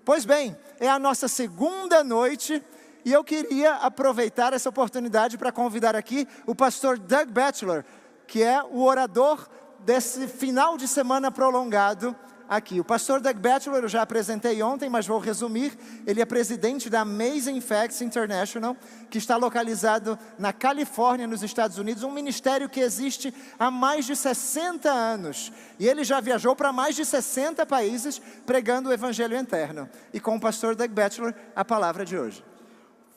Pois bem, é a nossa segunda noite e eu queria aproveitar essa oportunidade para convidar aqui o pastor Doug Batchelor, que é o orador desse final de semana prolongado aqui. O pastor Doug Batchelor eu já apresentei ontem, mas vou resumir. Ele é presidente da Amazing Facts International, que está localizado na Califórnia, nos Estados Unidos, um ministério que existe há mais de 60 anos. E ele já viajou para mais de 60 países pregando o evangelho eterno. E com o pastor Doug Batchelor, a palavra de hoje.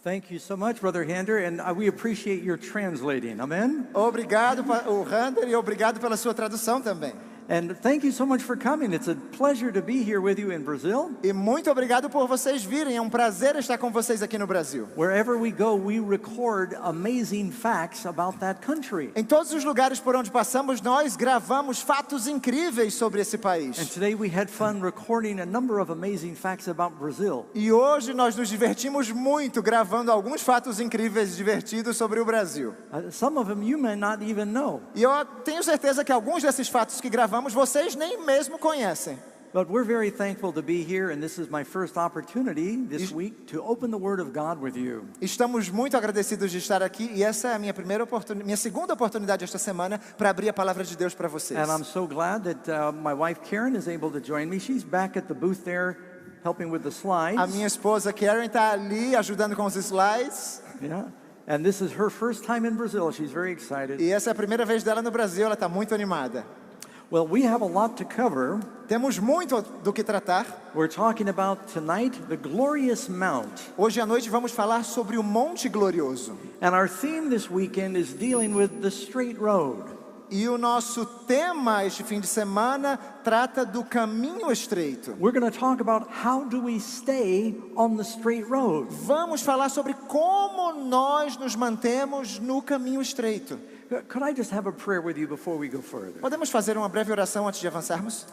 Thank you so much, Brother Hander, and we appreciate your translating. Amen? Obrigado, o Rander, e obrigado pela sua tradução também. And thank you so much for coming. It's a pleasure to be here with you in Brazil. E muito obrigado por vocês virem. É um prazer estar com vocês aqui no Brasil. Wherever we go, we record amazing facts about that country. Em todos os lugares por onde passamos, nós gravamos fatos incríveis sobre esse país. And today we had fun recording a number of amazing facts about Brazil. E hoje nós nos divertimos muito gravando alguns fatos incríveis e divertidos sobre o Brasil. Some of them you may not even know. E eu tenho certeza que alguns desses fatos que gravamos vocês nem mesmo conhecem. But we're very thankful to be here, and this is my first opportunity this week to open the Word of God with you. Estamos muito agradecidos de estar aqui e essa é a minha segunda oportunidade esta semana para abrir a palavra de Deus para vocês. And I'm so glad that my wife Karen is able to join me. She's back at the booth there helping with the slides. A minha esposa Karen está ali ajudando com os slides. Yeah. And this is her first time in Brazil. She's very excited. E essa é a primeira vez dela no Brasil, ela está muito animada. Well, we have a lot to cover. Temos muito do que tratar. We're talking about tonight the glorious mount. Hoje à noite vamos falar sobre o Monte Glorioso. And our theme this weekend is dealing with the straight road. E o nosso tema este fim de semana trata do caminho estreito. We're going to talk about how do we stay on the straight road. Vamos falar sobre como nós nos mantemos no caminho estreito. Could I just have a prayer with you before we go further? Podemos fazer uma breve oração antes de avançarmos?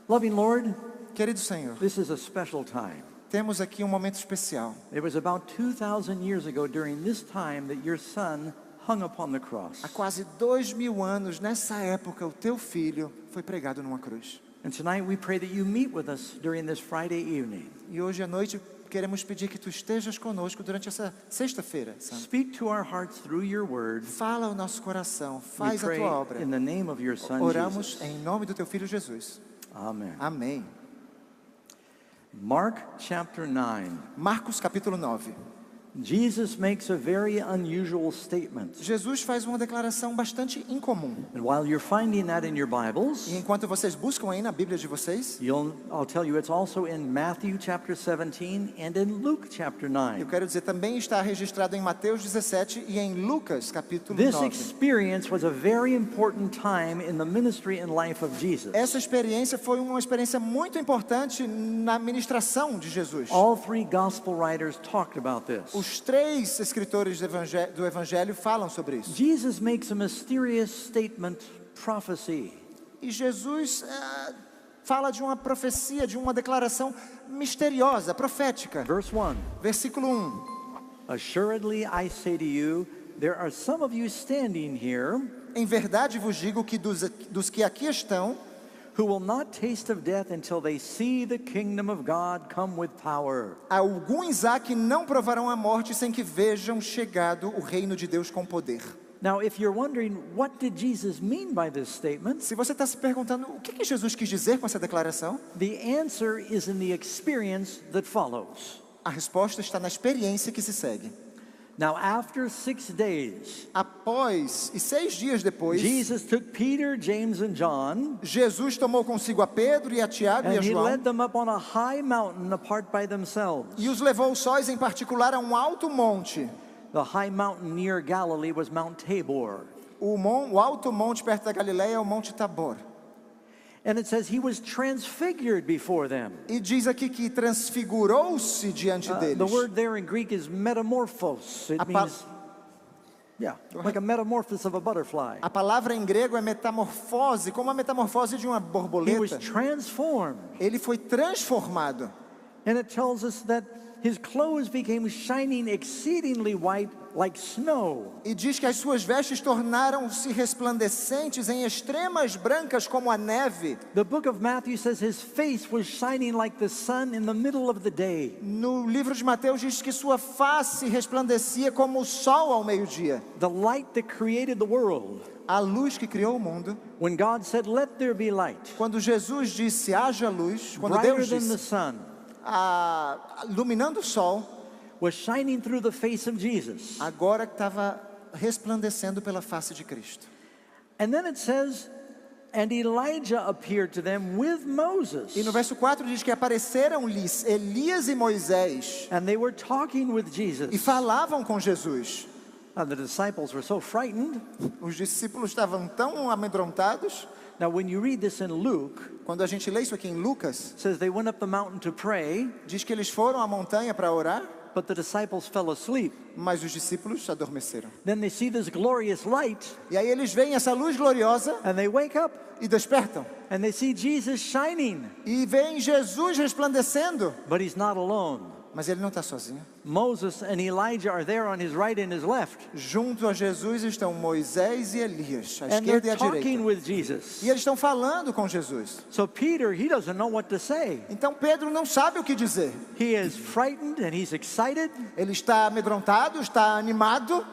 Loving Lord, Querido Senhor, this is a special time. temos aqui um momento especial. It was about 2,000 years ago during this time that your son hung upon the cross. Há quase 2000 anos, nessa época, o teu filho foi pregado numa cruz. And tonight we pray that you meet with us during this Friday evening. E hoje à noite queremos pedir que tu estejas conosco durante essa sexta-feira, Santo. Speak to our hearts through your word. Fala ao nosso coração, We faz a pray tua obra. in the name of your son Oramos Jesus. em nome do teu filho Jesus. Amen. Amém. Mark chapter 9. Marcos capítulo 9. Jesus makes a very unusual statement. Jesus faz uma declaração bastante incomum. And while you're finding that in your Bibles, E enquanto vocês buscam aí na Bíblia de vocês, I'll tell you it's also in Matthew chapter 17 and in Luke chapter eu 9. quero dizer, também está registrado em Mateus 17 e em Lucas capítulo This 9. experience was a very important time in the ministry and life of Jesus. Essa experiência foi uma experiência muito importante na ministração de Jesus. All three gospel writers talked about this. Os três escritores do Evangelho falam sobre isso. Jesus makes a mysterious statement, prophecy. E Jesus fala de uma profecia, de uma declaração misteriosa, profética. Verse 1. Versículo 1. Assuredly I say to you, there are some of you standing here Em verdade vos digo que dos que aqui estão, who will not taste of death until they see the kingdom of God come with power. alguns há que não provarão a morte sem que vejam chegado o reino de Deus com poder. Now, if you're wondering what did Jesus mean by this statement, Se você está se perguntando o que Jesus quis dizer com essa declaração, the answer is in the experience that follows. a resposta está na experiência que se segue. Now, after 6 days, Após e 6 dias depois, Jesus took Peter, James, and John, Jesus tomou consigo a Pedro e a Tiago e a and he João led them up on a high mountain apart by themselves. e os levou sós em particular a um alto monte. The high mountain near Galilee was Mount Tabor. O alto monte perto da Galileia é o Monte Tabor. And it says he was transfigured before them. E diz aqui que transfigurou-se diante deles. The word there in Greek is metamorphos. It means, like a metamorphosis of a butterfly. A palavra em grego é metamorfose, como a metamorfose de uma He was borboleta. transformed. Ele foi transformado. And it tells us that his clothes became shining exceedingly white like snow. E diz que as suas vestes tornaram-se resplandecentes em extremas brancas como a neve. The book of Matthew says his face was shining like the sun in the middle of the day. No livro de Mateus diz que sua face resplandecia como o sol ao meio-dia. The light that created the world. A luz que criou o mundo. When God said, "Let there be light," Quando Jesus disse, haja luz, quando brighter Deus than the disse, sun, iluminando o sol, was shining through the face of Jesus. agora que estava resplandecendo pela face de Cristo. And then it says, and Elijah appeared to them with Moses. E no verso 4 diz que apareceram-lhes Elias e Moisés And they were talking with Jesus. e falavam com Jesus. And the disciples were so frightened. Os discípulos estavam tão amedrontados. Now when you read this in Luke, Quando a gente lê isso aqui em Lucas, it says they went up the mountain to pray, diz que eles foram à montanha para orar, but the disciples fell asleep. mas os discípulos adormeceram. Then they see this glorious light, E aí eles veem essa luz gloriosa and they wake up, e despertam. and they see Jesus shining, E veem Jesus resplandecendo, but he's not alone. mas ele não está sozinho. Moses and Elijah are there on his right and his left, Junto a Jesus estão Moisés e Elias, à and they're esquerda e à talking direita. with Jesus. E eles estão falando com Jesus. So Peter, he doesn't know what to say. Então Pedro não sabe o que dizer. He is frightened and he's excited. Ele está amedrontado, está animado.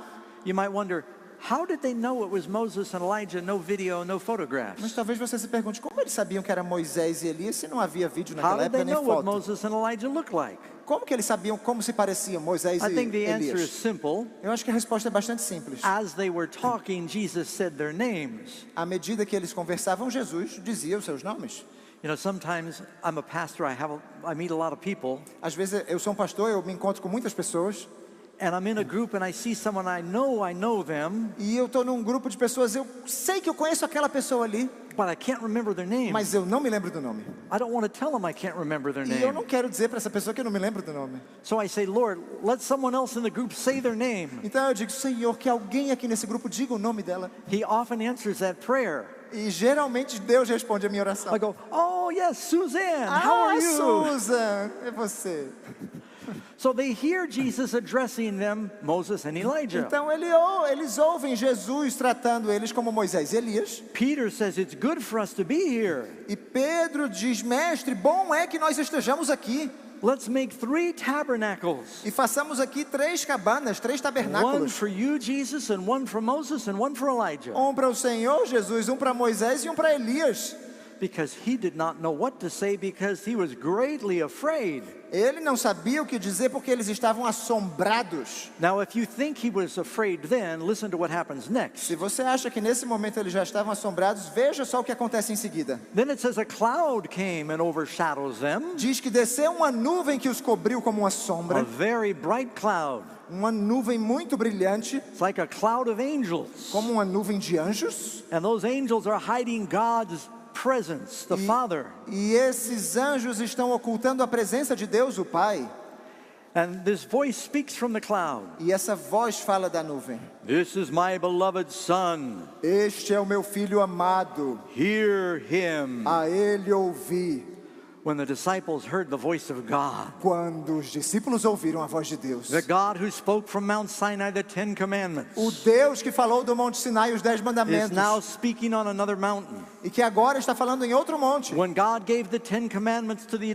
You might wonder, how did they know it was Moses and Elijah? No video, no Mas photographs. talvez você se pergunte, como eles sabiam que era Moisés e Elias se não havia vídeo How naquela did they época nem know what foto? Moses and Elijah looked like? Como que eles sabiam como se pareciam Moisés I e think the answer is Elias? simple. Eu acho que a resposta é bastante simples. As they were talking, Jesus said their names. À medida que eles conversavam, Jesus dizia os seus nomes. You know, sometimes I'm a pastor, I meet a lot of people, Às vezes eu sou um pastor, eu me encontro com muitas pessoas and I'm in a group and I see someone I know them, e eu estou num grupo de pessoas, eu sei que eu conheço aquela pessoa ali, but I can't remember their name. mas eu não me lembro do nome. I don't want to tell them I can't remember their E eu name. não quero dizer para essa pessoa que eu não me lembro do nome. So I say, Lord, let someone else in the group say their name. Então eu digo, Senhor, que alguém aqui nesse grupo diga o nome dela. He often answers that prayer. E geralmente Deus responde a minha oração. I go, oh yes, Suzanne, how are you? Susan, é você. So they hear Jesus addressing them, Moses and Elijah. Então eles ouvem Jesus tratando eles como Moisés e Elias. Peter says, it's good for us to be here. E Pedro diz, mestre, bom é que nós estejamos aqui. Let's make 3 tabernacles. E façamos aqui 3 cabanas, 3 One tabernáculos. for you, Jesus, and one for Moses, and one for Elijah. Um para o Senhor Jesus, um para Moisés e um para Elias. Because he did not know what to say because he was greatly afraid. Ele não sabia o que dizer porque eles estavam assombrados. Now, if you think he was afraid then, listen to what happens next. Se você acha que nesse momento eles já estavam assombrados, veja só o que acontece em seguida. Then it says a cloud came and overshadows them, Diz que desceu uma nuvem que os cobriu como uma a sombra, very bright cloud. uma nuvem muito brilhante, It's like a cloud of angels. como uma nuvem de anjos. And those angels are hiding God's presence, the Father. E esses anjos estão ocultando a presença de Deus, o Pai. And this voice speaks from the cloud. E essa voz fala da nuvem. This is my beloved Son. Este é o meu filho amado, Hear him. a ele ouvi. When the disciples heard the voice of God, Quando os discípulos ouviram a voz de Deus, the God who spoke from Mount Sinai the 10 commandments, o Deus que falou do Monte Sinai os 10 is mandamentos, now speaking on another mountain. e que agora está falando em outro monte. When God gave the 10 commandments to the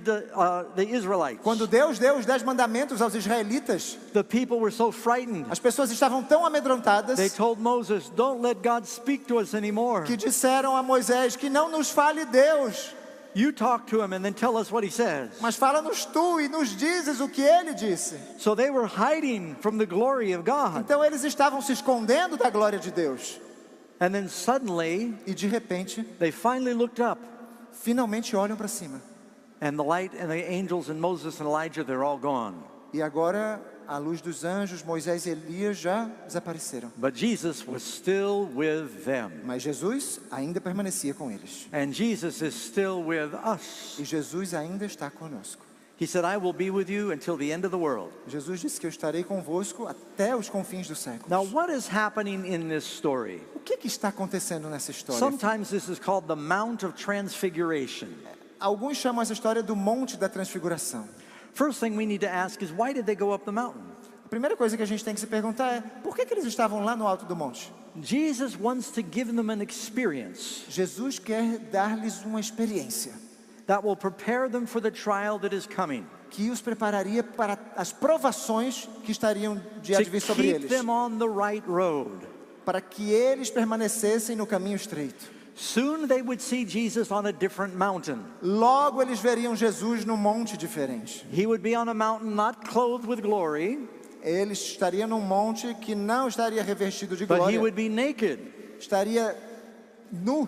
Israelites, Quando Deus deu os 10 mandamentos aos israelitas, the people were so frightened. as pessoas estavam tão amedrontadas They told Moses, don't let God speak to us anymore. que disseram a Moisés que não nos fale Deus, You talk to him and then tell us what he says. mas fala-nos tu e nos dizes o que ele disse. So they were hiding from the glory of God. Então eles estavam se escondendo da glória de Deus. And then suddenly, E de repente, they finally looked up, finalmente olham para cima. and the light and the angels and Moses and Elijah, they're all gone. E agora a luz dos anjos, Moisés e Elias já desapareceram. But Jesus was still with them. Mas Jesus ainda permanecia com eles. And Jesus is still with us. E Jesus ainda está conosco. He said, I will be with you until the end of the world. Jesus disse que eu estarei convosco até os confins dos séculos. Now, what is happening in this story? O que está acontecendo nessa história? Sometimes this is called the Mount of Transfiguration. Alguns chamam essa história do Monte da Transfiguração. First thing we need to ask is, why did they go up the mountain? A primeira coisa que a gente tem que se perguntar é, por que eles estavam lá no alto do monte? Jesus wants to give them an experience Jesus quer dar-lhes uma experiência that will prepare them for the trial that is coming. que os prepararia para as provações que estariam de To advir sobre keep eles, them on the right road. para que eles permanecessem no caminho estreito. Soon they would see Jesus on a different mountain. Logo eles veriam Jesus num monte diferente. He would be on a mountain not clothed with glory, Ele estaria num monte que não estaria revestido de but he glória, would be naked. estaria nu.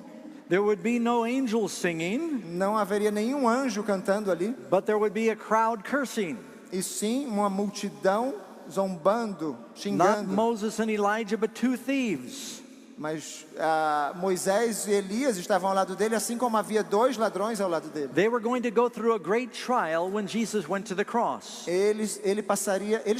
There would be no angels singing, Não haveria nenhum anjo cantando ali, but there would be a crowd cursing. e sim uma multidão zombando, Not xingando. Moses and Elijah, but two thieves. Mas Moisés e Elias estavam ao lado dele, assim como havia dois ladrões ao lado dele. They were going to go through a great trial when Jesus went to the cross. Eles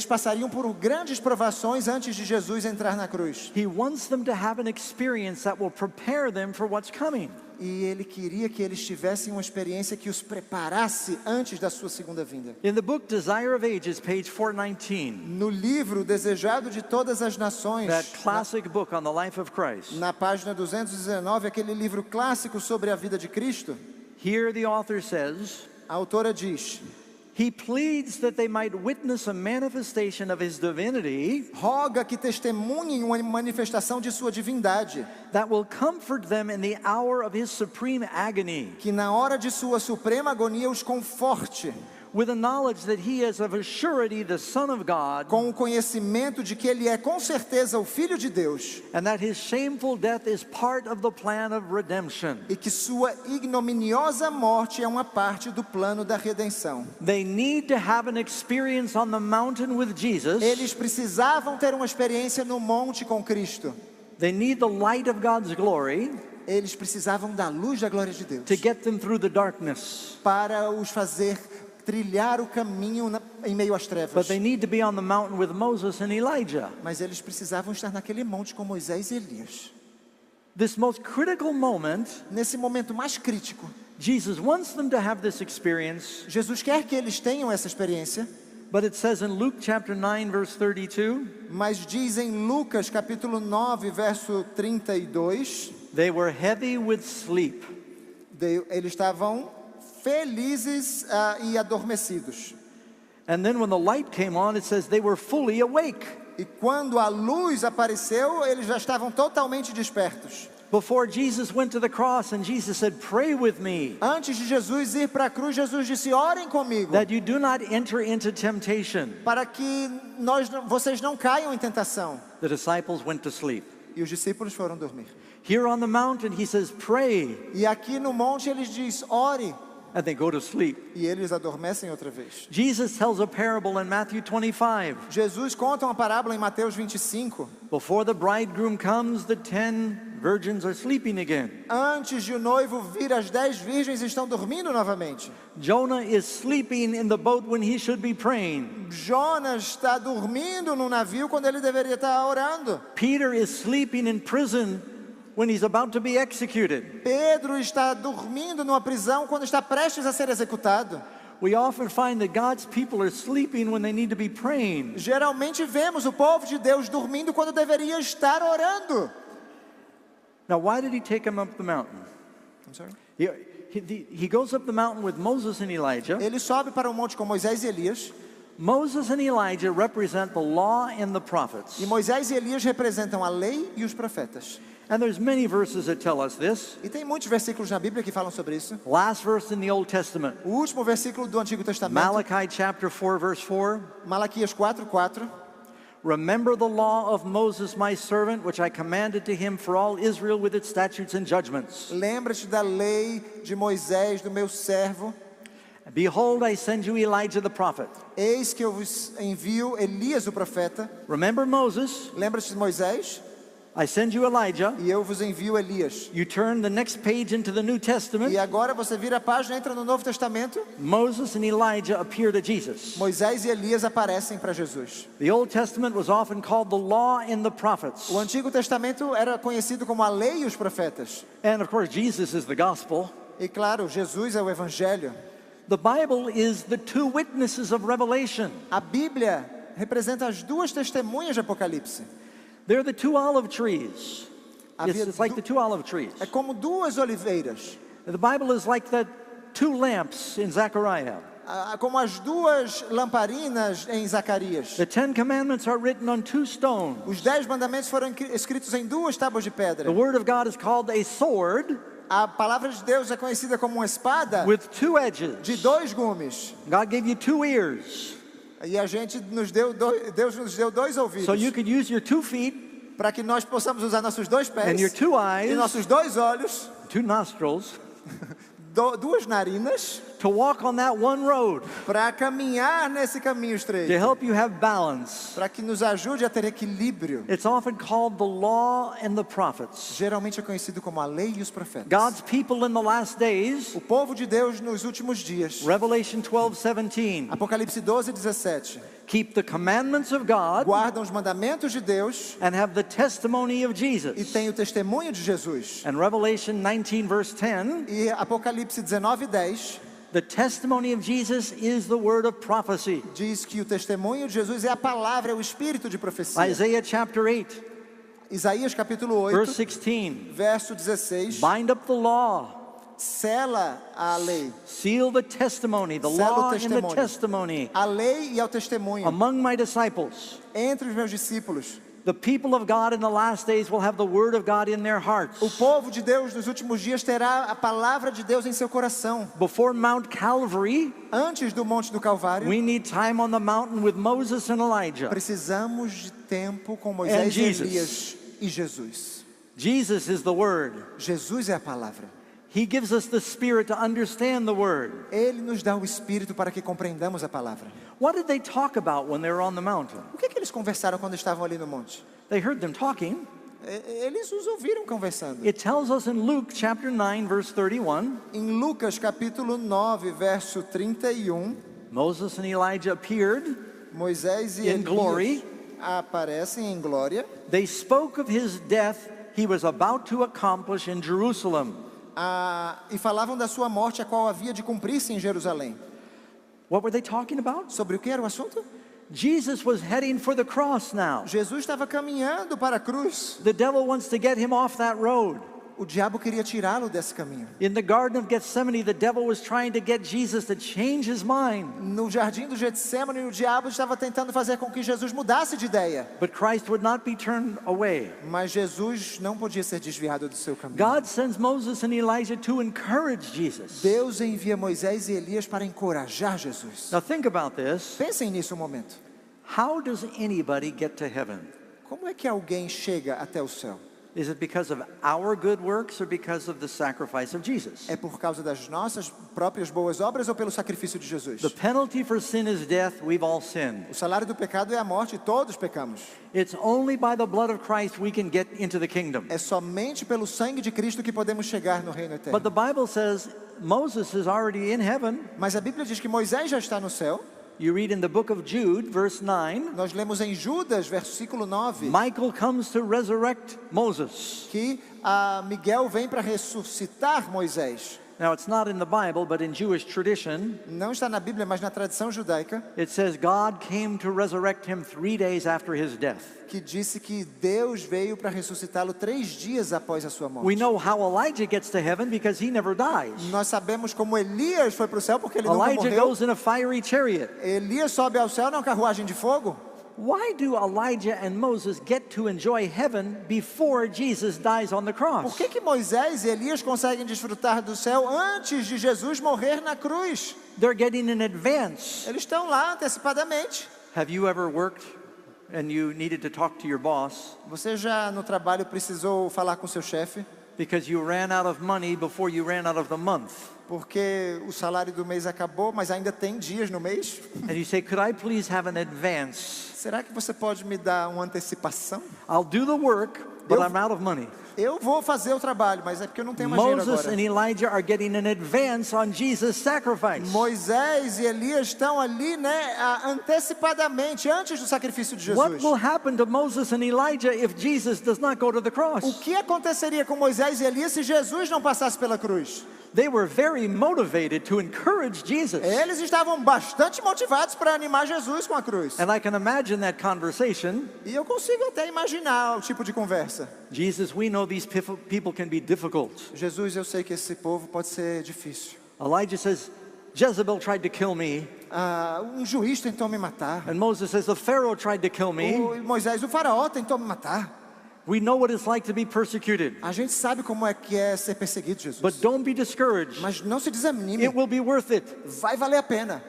passariam por grandes provações antes de Jesus entrar na cruz. He wants them to have an experience that will prepare them for what's coming. E ele queria que eles tivessem uma experiência que os preparasse antes da sua segunda vinda. In the book Desire of Ages, page 419, No livro Desejado de Todas as Nações, that classic book on the life of Christ, na página 219, aquele livro clássico sobre a vida de Cristo, here the author says, a autora diz: he pleads that they might witness a manifestation of his divinity roga que testemunhem uma manifestação de sua divindade, that will comfort them in the hour of his supreme agony, que na hora de sua suprema agonia os conforte, with the knowledge that he is of a surety the Son of God, com o conhecimento de que ele é com certeza o Filho de Deus, and that his shameful death is part of the plan of redemption. e que sua ignominiosa morte é uma parte do plano da redenção. They need to have an experience on the mountain with Jesus. Eles precisavam ter uma experiência no monte com Cristo. They need the light of God's glory Eles precisavam da luz da glória de Deus to get them through the darkness. para os fazer trilhar o caminho em meio às But trevas. they need to be on the mountain with Moses and Elijah. Mas eles precisavam estar naquele monte com Moisés e Elias. This most critical moment, Nesse momento mais crítico, Jesus wants them to have this experience, Jesus quer que eles tenham essa experiência, but it says in Luke chapter 9 verse 32, mas diz em Lucas capítulo 9, verso 32, they were heavy with sleep. eles estavam felizes e adormecidos. And then when the light came on, it says they were fully awake. E quando a luz apareceu, eles já estavam totalmente despertos. Before Jesus went to the cross and Jesus said, "Pray with me, Antes de Jesus ir para a cruz, Jesus disse: orem comigo, that you do not enter into temptation." para que vocês não caiam em tentação. The disciples went to sleep. E os discípulos foram dormir. Here on the mountain, he says, "Pray," E aqui no monte ele diz: ore. and they go to sleep. E eles adormecem outra vez. Jesus tells a parable in Matthew 25. Jesus conta uma parábola em Mateus 25. Before the bridegroom comes, the 10 virgins are sleeping again. Antes de o noivo vir, as 10 virgens estão dormindo novamente. Jonah is sleeping in the boat when he should be praying. Jonas está dormindo no navio quando ele deveria estar orando. Peter is sleeping in prison when he's about to be executed. Pedro está dormindo numa prisão quando está prestes a ser executado. We often find that God's people are sleeping when they need to be praying. Geralmente vemos o povo de Deus dormindo quando deveria estar orando. Now, why did he take them up the mountain? I'm sorry? He goes up the mountain with Moses and Elijah. Ele sobe para o monte com Moisés e Elias. Moses and Elijah represent the law and the prophets. E Moisés e Elias representam a lei e os profetas. And there's many verses that tell us this. E tem muitos versículos na Bíblia que falam sobre isso. Last verse in the Old Testament, O último versículo do Antigo Testamento, Malachi chapter 4 verse 4. Malaquias 4:4. Remember the law of Moses my servant, which I commanded to him for all Israel with its statutes and judgments. Lembra-te da lei de Moisés, do meu servo. Behold, I send you Elijah the prophet. Eis que eu vos envio Elias o profeta. Remember Moses, Lembra-te de Moisés? I send you Elijah. E eu vos envio Elias. You turn the next page into the New Testament. E agora você vira a página, entra no Novo Testamento. Moses and Elijah appear to Jesus. Moisés e Elias aparecem para Jesus. The Old Testament was often called the law and the prophets. O Antigo Testamento era conhecido como a lei e os profetas. And of course, Jesus is the gospel. E claro, Jesus é o Evangelho. The Bible is the two witnesses of Revelation. A Bíblia representa as duas testemunhas de Apocalipse. They're the two olive trees. It's like the two olive trees. É como duas oliveiras. The Bible is like the two lamps in Zechariah. Como as duas lamparinas em Zacarias. The 10 commandments are written on two stones. Os 10 mandamentos foram escritos em duas tábuas de pedra. The word of God is called a sword. A palavra de Deus é conhecida como uma espada With two edges. de dois gumes. God gave you two ears. E a gente Deus nos deu dois ouvidos. So you could use your 2 feet. Para que nós possamos usar nossos dois pés. And your 2 eyes. E nossos dois olhos. 2 nostrils. Duas narinas. To walk on that one road. Para caminhar nesse caminho estreito. To help you have balance. Para que nos ajude a ter equilíbrio. It's often called the law and the prophets. Geralmente é conhecido como a lei e os profetas. God's people in the last days. O povo de Deus nos últimos dias. Revelation 12:17. Apocalipse 12:17. Keep the commandments of God. Guardam os mandamentos de Deus. And have the testimony of Jesus. E tem o testemunho de Jesus. And Revelation 19:10. E Apocalipse 19:10. The testimony of Jesus is the word of prophecy. Diz que o testemunho de Jesus é a palavra, é o espírito de profecia. Isaiah chapter 8. Isaías capítulo 8, verse 16. verso 16. Bind up the law. Sela a lei. Seal the testimony, the law and the testimony. A lei e ao testemunho. Among my disciples. Entre os meus discípulos. The people of God in the last days will have the word of God in their hearts. O povo de Deus nos últimos dias terá a palavra de Deus em seu coração. Before Mount Calvary, antes do Monte do Calvário, we need time on the mountain with Moses and Elijah. Precisamos de tempo com Moisés e Elias e Jesus. Jesus is the word. Jesus é a palavra. He gives us the spirit to understand the word. Ele nos dá o espírito para que compreendamos a palavra. What did they talk about when they were on the mountain? O que eles conversaram quando estavam ali no monte? They heard them talking. Eles os ouviram conversando. It tells us in Luke chapter 9 verse 31. Em Lucas capítulo 9, verso 31, Moses and Elijah appeared. Moisés e Elias aparecem em glória. They spoke of his death he was about to accomplish in Jerusalem. E falavam da sua morte, a qual havia de cumprir-se em Jerusalém. What were they talking about? Sobre o que era o assunto? Jesus was heading for the cross now. Jesus estava caminhando para a cruz. The devil wants to get him off that road. O diabo queria tirá-lo desse caminho. In the Garden of Gethsemane, the devil was trying to get Jesus to change his mind. No jardim do Getsemane, o diabo estava tentando fazer com que Jesus mudasse de ideia. But Christ would not be turned away. Mas Jesus não podia ser desviado do seu caminho. God sends Moses and Elijah to encourage Jesus. Deus envia Moisés e Elias para encorajar Jesus. Now think about this. Pensem nisso um momento. How does anybody get to heaven? Como é que alguém chega até o céu? Is it because of our good works or because of the sacrifice of Jesus? É por causa das nossas próprias boas obras ou pelo sacrifício de Jesus? The penalty for sin is death. We've all sinned. O salário do pecado é a morte, todos pecamos. It's only by the blood of Christ we can get into the kingdom. É somente pelo sangue de Cristo que podemos chegar no reino eterno. But the Bible says Moses is already in heaven. Mas a Bíblia diz que Moisés já está no céu. You read in the book of Jude, verse 9. Nós lemos em Judas, versículo 9. Michael comes to resurrect Moses. Que Miguel vem para ressuscitar Moisés. Now it's not in the Bible, but in Jewish tradition. Não está na Bíblia, mas na tradição judaica. It says God came to resurrect him 3 days after his death. Que disse que Deus veio para ressuscitá-lo 3 dias após a sua morte. We know how Elijah gets to heaven because he never dies. Nós sabemos como Elias foi para o céu porque ele nunca Elijah morreu. goes in a fiery chariot. Elias sobe ao céu numa carruagem de fogo. Why do Elijah and Moses get to enjoy heaven before Jesus dies on the cross? Por que Moisés e Elias conseguem desfrutar do céu antes de Jesus morrer na cruz? They're getting in advance. Eles estão lá antecipadamente. Have you ever worked and you needed to talk to your boss? Você já no trabalho precisou falar com seu chefe? Because you ran out of money before you ran out of the month. Porque o salário do mês acabou, mas ainda tem dias no mês. And you say, could I please have an advance? Será que você pode me dar uma antecipação? I'll do the work, but I'm out of money. Eu vou fazer o trabalho, mas é porque eu não tenho mais dinheiro Moses agora. and Elijah are getting an advance on Jesus' sacrifice. Moisés e Elias estão ali, né, antecipadamente, antes do sacrifício de Jesus. What will happen to Moses and Elijah if Jesus does not go to the cross? O que aconteceria com Moisés e Elias se Jesus não passasse pela cruz? They were very motivated to encourage Jesus. Eles estavam bastante motivados para animar Jesus com a cruz. And I can imagine that conversation. E eu consigo até imaginar o tipo de conversa. Jesus, we know these people can be difficult. Jesus, eu sei que esse povo pode ser difícil. Elijah says, Jezebel tried to kill me. Juiz tentou me matar. And Moses says, the Pharaoh tried to kill me. Moisés, o faraó tentou me matar. We know what it's like to be persecuted. A gente sabe como é que é ser perseguido, Jesus. But don't be discouraged. Mas não se desanime. It will be worth it. Vai valer a pena.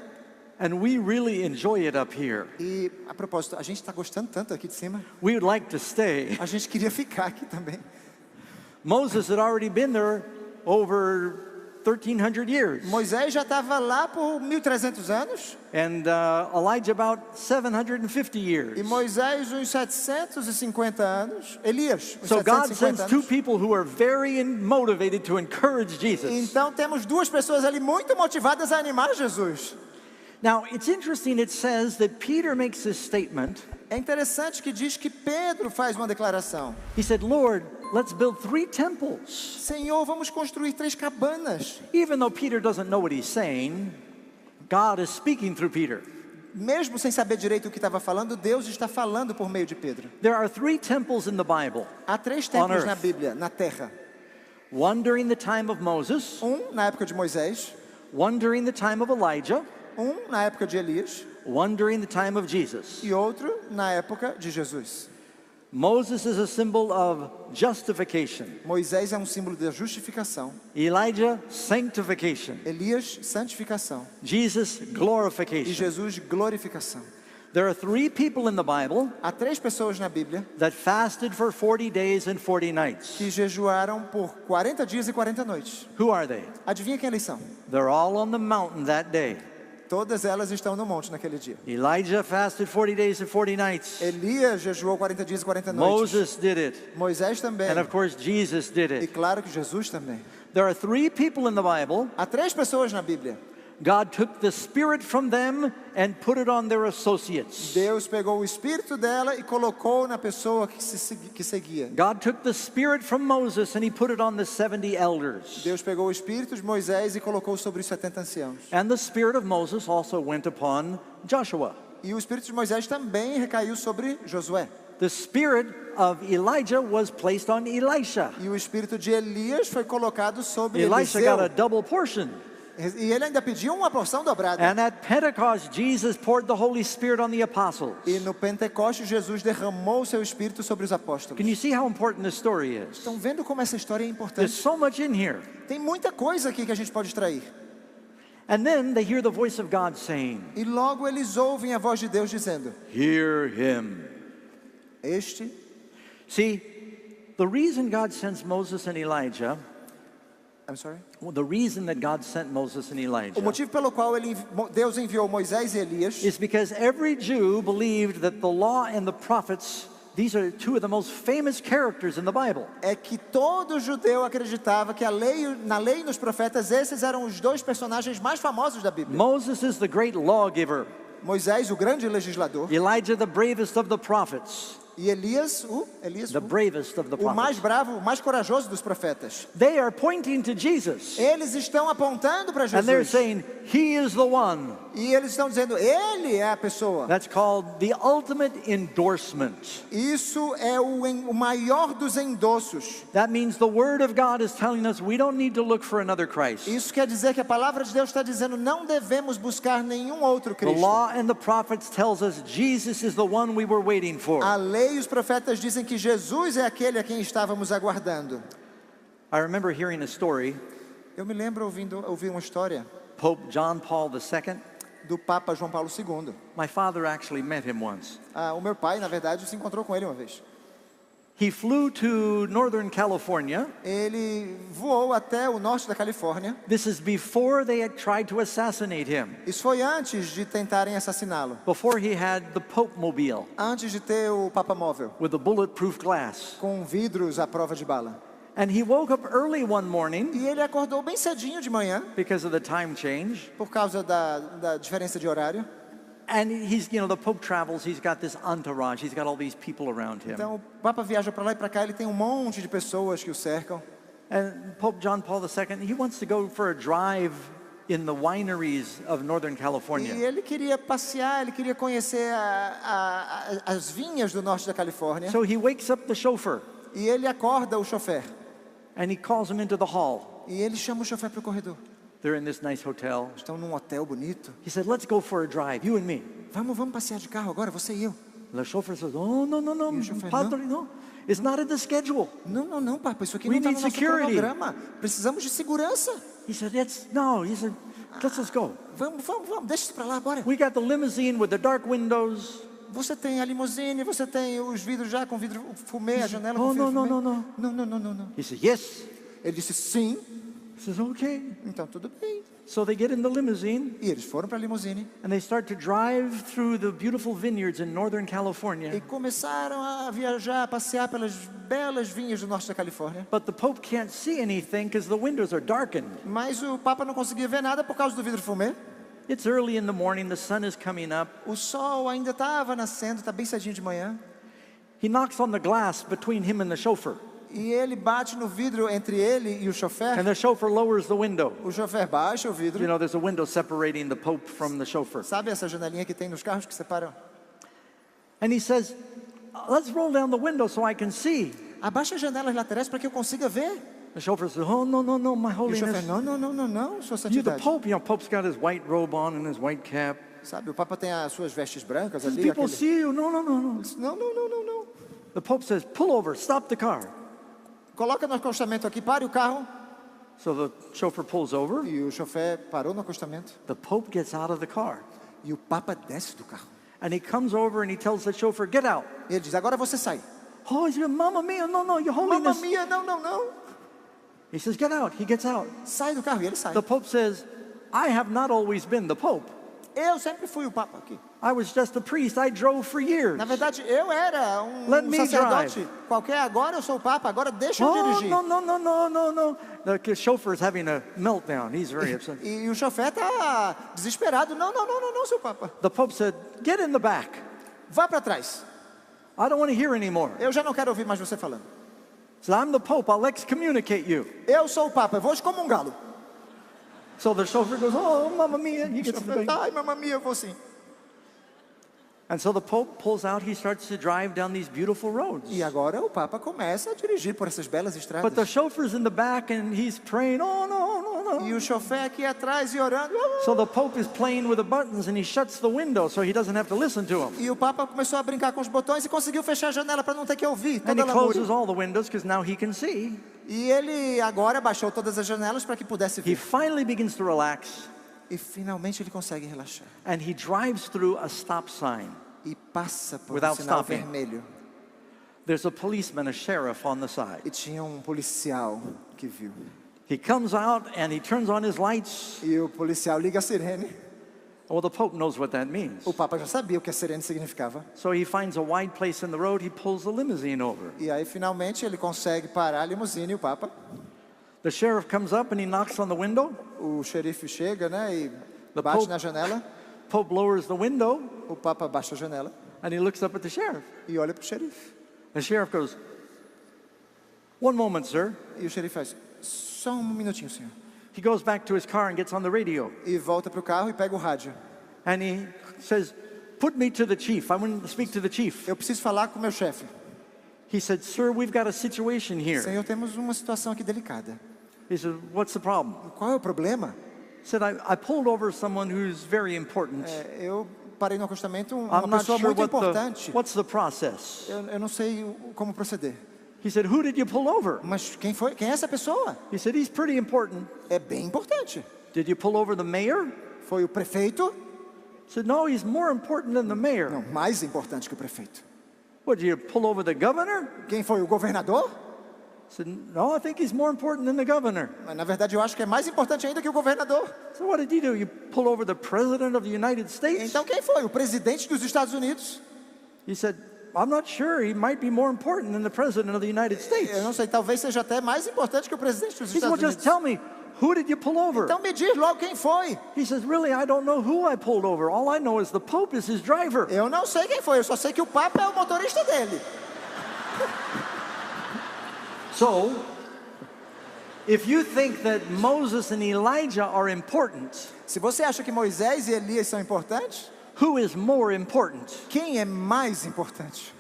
And we really enjoy it up here. E, a propósito, a gente está gostando tanto aqui de cima. We would like to stay. A gente queria ficar aqui também. Moses had already been there over 1,300 years. Moisés já estava lá por 1.300 anos. And Elijah about 750 years. E Moisés uns 750 anos. Elias uns So God 750 sends two anos. people who are very motivated to encourage Jesus. Então temos duas pessoas ali muito motivadas a animar Jesus. Now it's interesting, it says that Peter makes this statement. É interessante que diz que Pedro faz uma declaração. He said, Lord, let's build 3 temples. Senhor, vamos construir 3 cabanas. Even though Peter doesn't know what he's saying, God is speaking through Peter. Mesmo sem saber direito o que estava falando, Deus está falando por meio de Pedro. There are 3 temples in the Bible. Há 3 templos On na earth. Bíblia, na terra. One during the time of Moses, Na época de Moisés, one during the time of Elijah, na época de Elias one during the time of Jesus. e outro na época de Jesus. Moses is a symbol of justification. Moisés é um símbolo da justificação. Elijah, sanctification. Elias, santificação. Jesus, E glorification. Jesus, glorificação. There are 3 people in the Bible Há 3 pessoas na Bíblia that fasted for 40 days and 40 nights. que jejuaram por 40 dias e 40 noites. Who are they? Adivinha quem eles são? They're all on the mountain that day. Todas elas estão no monte naquele dia. Elijah fasted 40 days and 40 nights. Elias jejuou 40 dias e 40 noites. Moses did it. Moisés também. And of course Jesus did E it. claro que Jesus também. There are 3 people in the Bible. Há 3 pessoas na Bíblia. God took the spirit from them and put it on their associates. Deus pegou o espírito dela e colocou na pessoa que seguia. God took the spirit from Moses and he put it on the 70 elders. Deus pegou o espírito de Moisés e colocou sobre os 70 anciãos. And the spirit of Moses also went upon Joshua. E o espírito de Moisés também recaiu sobre Josué. The spirit of Elijah was placed on Elisha. E o espírito de Elias foi colocado sobre Elisha Eliseu. got a double portion. E ele ainda pediu uma porção dobrada. And at Pentecost, Jesus poured the Holy Spirit on the apostles. E no Pentecoste, Jesus derramou o seu espírito sobre os apóstolos. Can you see how important this story is? Estão vendo como essa história é There's importante? so much in here. Tem muita coisa aqui que a gente pode extrair. And then they hear the voice of God saying, E logo eles ouvem a voz de Deus dizendo: hear him. Este. See, the reason God sends Moses and Elijah, I'm sorry? the reason that God sent Moses and O Elijah motivo pelo qual Deus enviou Moisés e Elias is because every Jew believed that the law and the prophets, these are 2 of the most famous characters in the Bible. é que todo judeu acreditava que na lei e nos profetas, esses eram os 2 personagens mais famosos da Bíblia. Moses is the great lawgiver. Moisés, o grande legislador, Elijah, the bravest of the prophets. e Elias, The bravest of the o mais prophets. bravo, o mais corajoso dos profetas. They are pointing to Jesus. Eles estão apontando para And they're Jesus. saying, he is the one. E eles estão dizendo, ele é a pessoa. That's called the ultimate endorsement. Isso é o maior dos endossos. That means the word of God is telling us we don't need to look for another Christ. Isso quer dizer que a palavra de Deus está dizendo, não devemos buscar nenhum outro The Cristo. law and the prophets tells us Jesus is the one we were waiting for. A lei e os profetas dizem que Jesus é aquele a quem estávamos aguardando. I remember hearing a story. Eu me lembro ouvir uma história Pope John Paul II. do Papa João Paulo II. My father actually met him once. O meu pai, na verdade, se encontrou com ele uma vez. He flew to Northern California. Ele voou até o norte da Califórnia. This is before they had tried to assassinate him. Isso foi antes de tentarem assassiná-lo. Before he had the Pope Mobile Antes de ter o Papa Móvel, with the bulletproof glass. com vidros à prova de bala. And he woke up early one morning E ele acordou bem cedinho de manhã, because of the time change. por causa da diferença de horário. And he's, the Pope travels, he's got this entourage, he's got all these people around him. Então o Papa viaja para lá e para cá, ele tem um monte de pessoas que o cercam. And Pope John Paul II, he wants to go for a drive in the wineries of Northern California. E ele queria passear, ele queria conhecer as vinhas do norte da Califórnia. So he wakes up the chauffeur E ele acorda o chofer. and he calls him into the hall. E ele chama o chofer para o corredor. They're in this nice hotel. Estão num hotel bonito. He said, let's go for a drive, you and me. Vamos passear de carro agora, você e eu. The chauffeur says, oh, no, E o chofer, Padre, no. It's not in the schedule. Não, Papa, isso aqui We não está no need nosso security. cronograma. Precisamos de segurança. He said, he said, let's just go. Vamos, deixa isso para lá, bora. We got the limousine with the dark windows. Você tem a limusine, você tem os vidros já com vidro fumê, a janela Oh, com vidro no, fumê. no, no, no. Não. He said, yes. Ele disse sim, He says, okay. então tudo bem. So they get in the limousine E eles foram para a limusine and they start to drive through the beautiful vineyards in Northern e California. começaram a viajar, a passear pelas belas vinhas do norte da Califórnia. But the Pope can't see anything because the windows are darkened. Mas o Papa não conseguia ver nada por causa do vidro fumê. It's early in the morning, the sun is coming up. O sol ainda estava nascendo, está bem cedinho de manhã. He knocks on the glass between him and the chauffeur. E ele bate no vidro entre ele e o chofer. And the chauffeur lowers the window. O chofer baixa o vidro. You know, there's a window separating the Pope from the chauffeur. Sabe essa janelinha que tem nos carros que separam? And he says, let's roll down the window so I can see. Abaixa as janelas laterais para que eu consiga ver. The chauffeur says, oh, no, my E o chofer, holiness. não, sua You're the santidade. Pope. You know, Pope's got his white robe on and his white cap. Sabe, o Papa tem as suas vestes brancas Says, ali. people Aquele... see you. No. Não. The Pope says, pull over, stop the car. Coloca no acostamento aqui, pare o carro. So the chauffeur pulls over. E o chofer parou no acostamento. The Pope gets out of the car. E o Papa desce do carro. And he comes over and he tells the chauffeur, get out. E ele diz, agora você sai. Oh, he says, Mamma mia, no, your holiness. Mamma mia, não. He says, get out. He gets out. Sai do carro e ele sai. The Pope says, I have not always been the Pope. Eu sempre fui o Papa aqui. I was just a priest. I drove for years. Na verdade, eu era Let me sacerdote qualquer. Agora eu sou o Papa. Agora deixa eu Oh, dirigir. no. The chauffeur is having a meltdown. He's very upset. E o chofer está desesperado. Não, seu Papa. The Pope said, get in the back. Vá para trás. I don't want to hear anymore. Eu já não quero ouvir mais você falando. He said, I'm the Pope. I'll excommunicate you. Eu sou o Papa. Eu vou excomungá-lo. So the chauffeur goes, oh, Mamma mia. He O gets in the chofer, back. ai, mamma mia, eu vou sim. And so the Pope pulls out. He starts to drive down these beautiful roads. E agora o Papa começa a dirigir por essas belas But estradas. the chauffeur's in the back and he's praying, oh, no. E o chofer aqui atrás e orando. So the Pope is playing with the buttons and he shuts the window so he doesn't have to listen to him. E o Papa começou a brincar com os botões e conseguiu fechar a janela para não ter que ouvir And toda he a closes lamúria. all the windows because now he can see. E ele agora baixou todas as janelas para que pudesse He ver. finally begins to relax E finalmente ele consegue relaxar. and he drives through a stop sign. E passa por um Without sinal stopping. vermelho. There's a policeman, a sheriff on the side. E tinha um policial que viu. He comes out and he turns on his lights. E o policial liga a sirene. Well, the Pope knows what that means. O Papa já sabia o que a sirene significava. So he finds a wide place in the road. He pulls the limousine over. E aí finalmente ele consegue parar a limusine e o Papa. The sheriff comes up and he knocks on the window. O xerife chega, né, e The bate Pope- na janela. Pope lowers the window O Papa baixa a janela and he looks up at the sheriff. e olha para o xerife. The sheriff goes, one moment, sir. E o xerife faz, só um minutinho, senhor. He goes back to his car and gets on the radio. E volta para o carro e pega o rádio. And he says, put me to the chief. I want to speak to the chief. Eu preciso falar com o meu chefe. He said, sir, we've got a situation here. Senhor, temos uma situação aqui delicada. He said, what's the problem? Qual é o problema? He said, I pulled over someone who's very important. Eu parei no acostamento uma I'm not pessoa sure muito importante. what's the process. Eu não sei como proceder. He said, who did you pull over? Mas quem foi? Quem é essa pessoa? He said, he's pretty important. É bem importante. Did you pull over the mayor? Foi o prefeito? He said, no, he's more important than the mayor. Não, mais importante que o prefeito. What, did you pull over the governor? Quem foi? O governador? He said, no, I think he's more important than the governor. Mas na verdade eu acho que é mais importante ainda que o governador. So what did you do? You pull over the president of the United States? Então quem foi? O presidente dos Estados Unidos? He said, I'm not sure. He might be more important than the president of the United States. Eu não sei, talvez seja até mais importante que o presidente dos He said, well, Estados just Unidos. tell me, who did you pull over? Então me diz logo quem foi. He says, really, I don't know who I pulled over. All I know is the Pope is his driver. Eu não sei quem foi, eu só sei que o Papa é o motorista dele. So If you think that Moses and Elijah are important, Se você acha que Moisés e Elias são importantes, who is more important? quem é mais importante?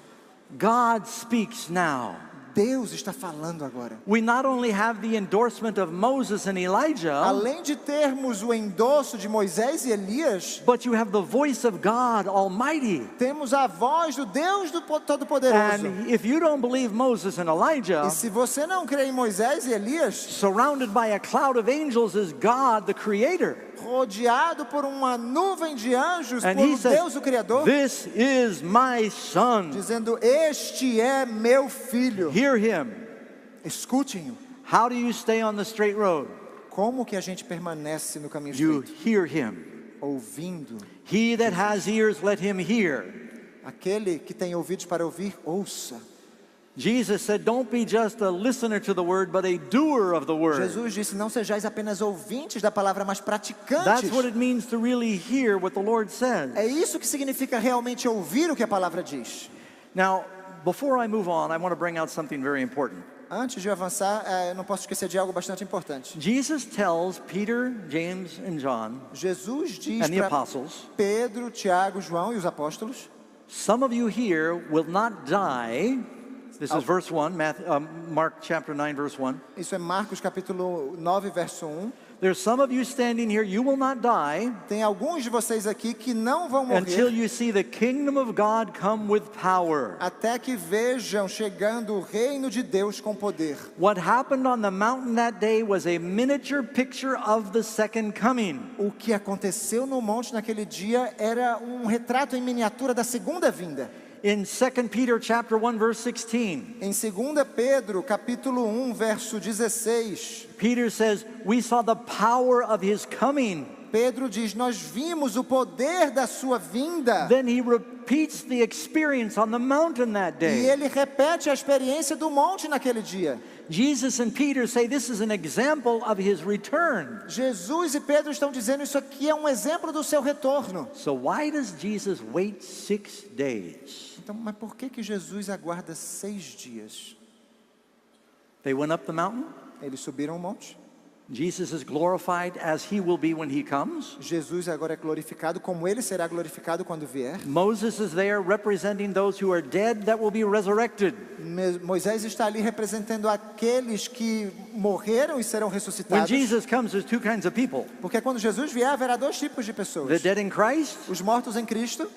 God speaks now. Deus está falando agora. We not only have the endorsement of Moses and Elijah, Além de termos o endosso de Moisés e Elias, but you have the voice of God Almighty. temos a voz do Deus do Todo-Poderoso. And if you don't believe Moses and Elijah, E se você não crê em Moisés e Elias, surrounded by a cloud of angels is God, the Creator. rodeado por uma nuvem de anjos, And por he says, Deus o Criador, this is my son. dizendo: este é meu filho. Hear him. Escute-o. How do you stay on the straight road? Como que a gente permanece no caminho You estreito? hear him. Ouvindo. He that has ears, let him hear. Aquele que tem ouvidos para ouvir, ouça. Jesus said, don't be just a listener to the word, but a doer of the word. Jesus disse: não sejais apenas ouvintes da palavra, mas praticantes. That's what it means to really hear what the Lord says. É isso que significa realmente ouvir o que a palavra diz. Now, before I move on, I want to bring out something very important. Antes de eu avançar, eu não posso esquecer de algo bastante importante. Jesus tells Peter, James, and John, Jesus diz and the para apostles, Pedro, Tiago, João e os apóstolos: some of you here will not die. This is verse 1, Mark chapter 9, verse 1. isso é Marcos capítulo 9, verso 1. There's some of you standing here, you will not die Tem alguns de vocês aqui que não vão until morrer you see the kingdom of God come with power. até que vejam chegando o reino de Deus com poder. What happened on the mountain that day was a miniature picture of the second coming. O que aconteceu no monte naquele dia era um retrato em miniatura da segunda vinda. In 2 Peter chapter 1 verse 16, Em 2 Pedro, capítulo 1, verso 16, Peter says, we saw the power of his coming. Pedro diz: nós vimos o poder da sua vinda. Then he repeats the experience on the mountain that E day. ele repete a experiência do monte naquele dia. Jesus and Peter say this is an example of his return. Jesus e Pedro estão dizendo: isso aqui é um exemplo do seu retorno. So why does Jesus wait 6 days? Então, mas por que Jesus aguarda 6 dias? They went up the mountain. Eles subiram o monte. Jesus is glorified as he will be when he comes. Jesus agora é glorificado como ele será glorificado quando vier. Moses is there representing those who are dead that will be resurrected. Moisés está ali representando aqueles que morreram e serão When ressuscitados. Jesus comes, there's two kinds of people. Porque quando Jesus vier, haverá 2 tipos de The pessoas: dead in Christ os mortos em Cristo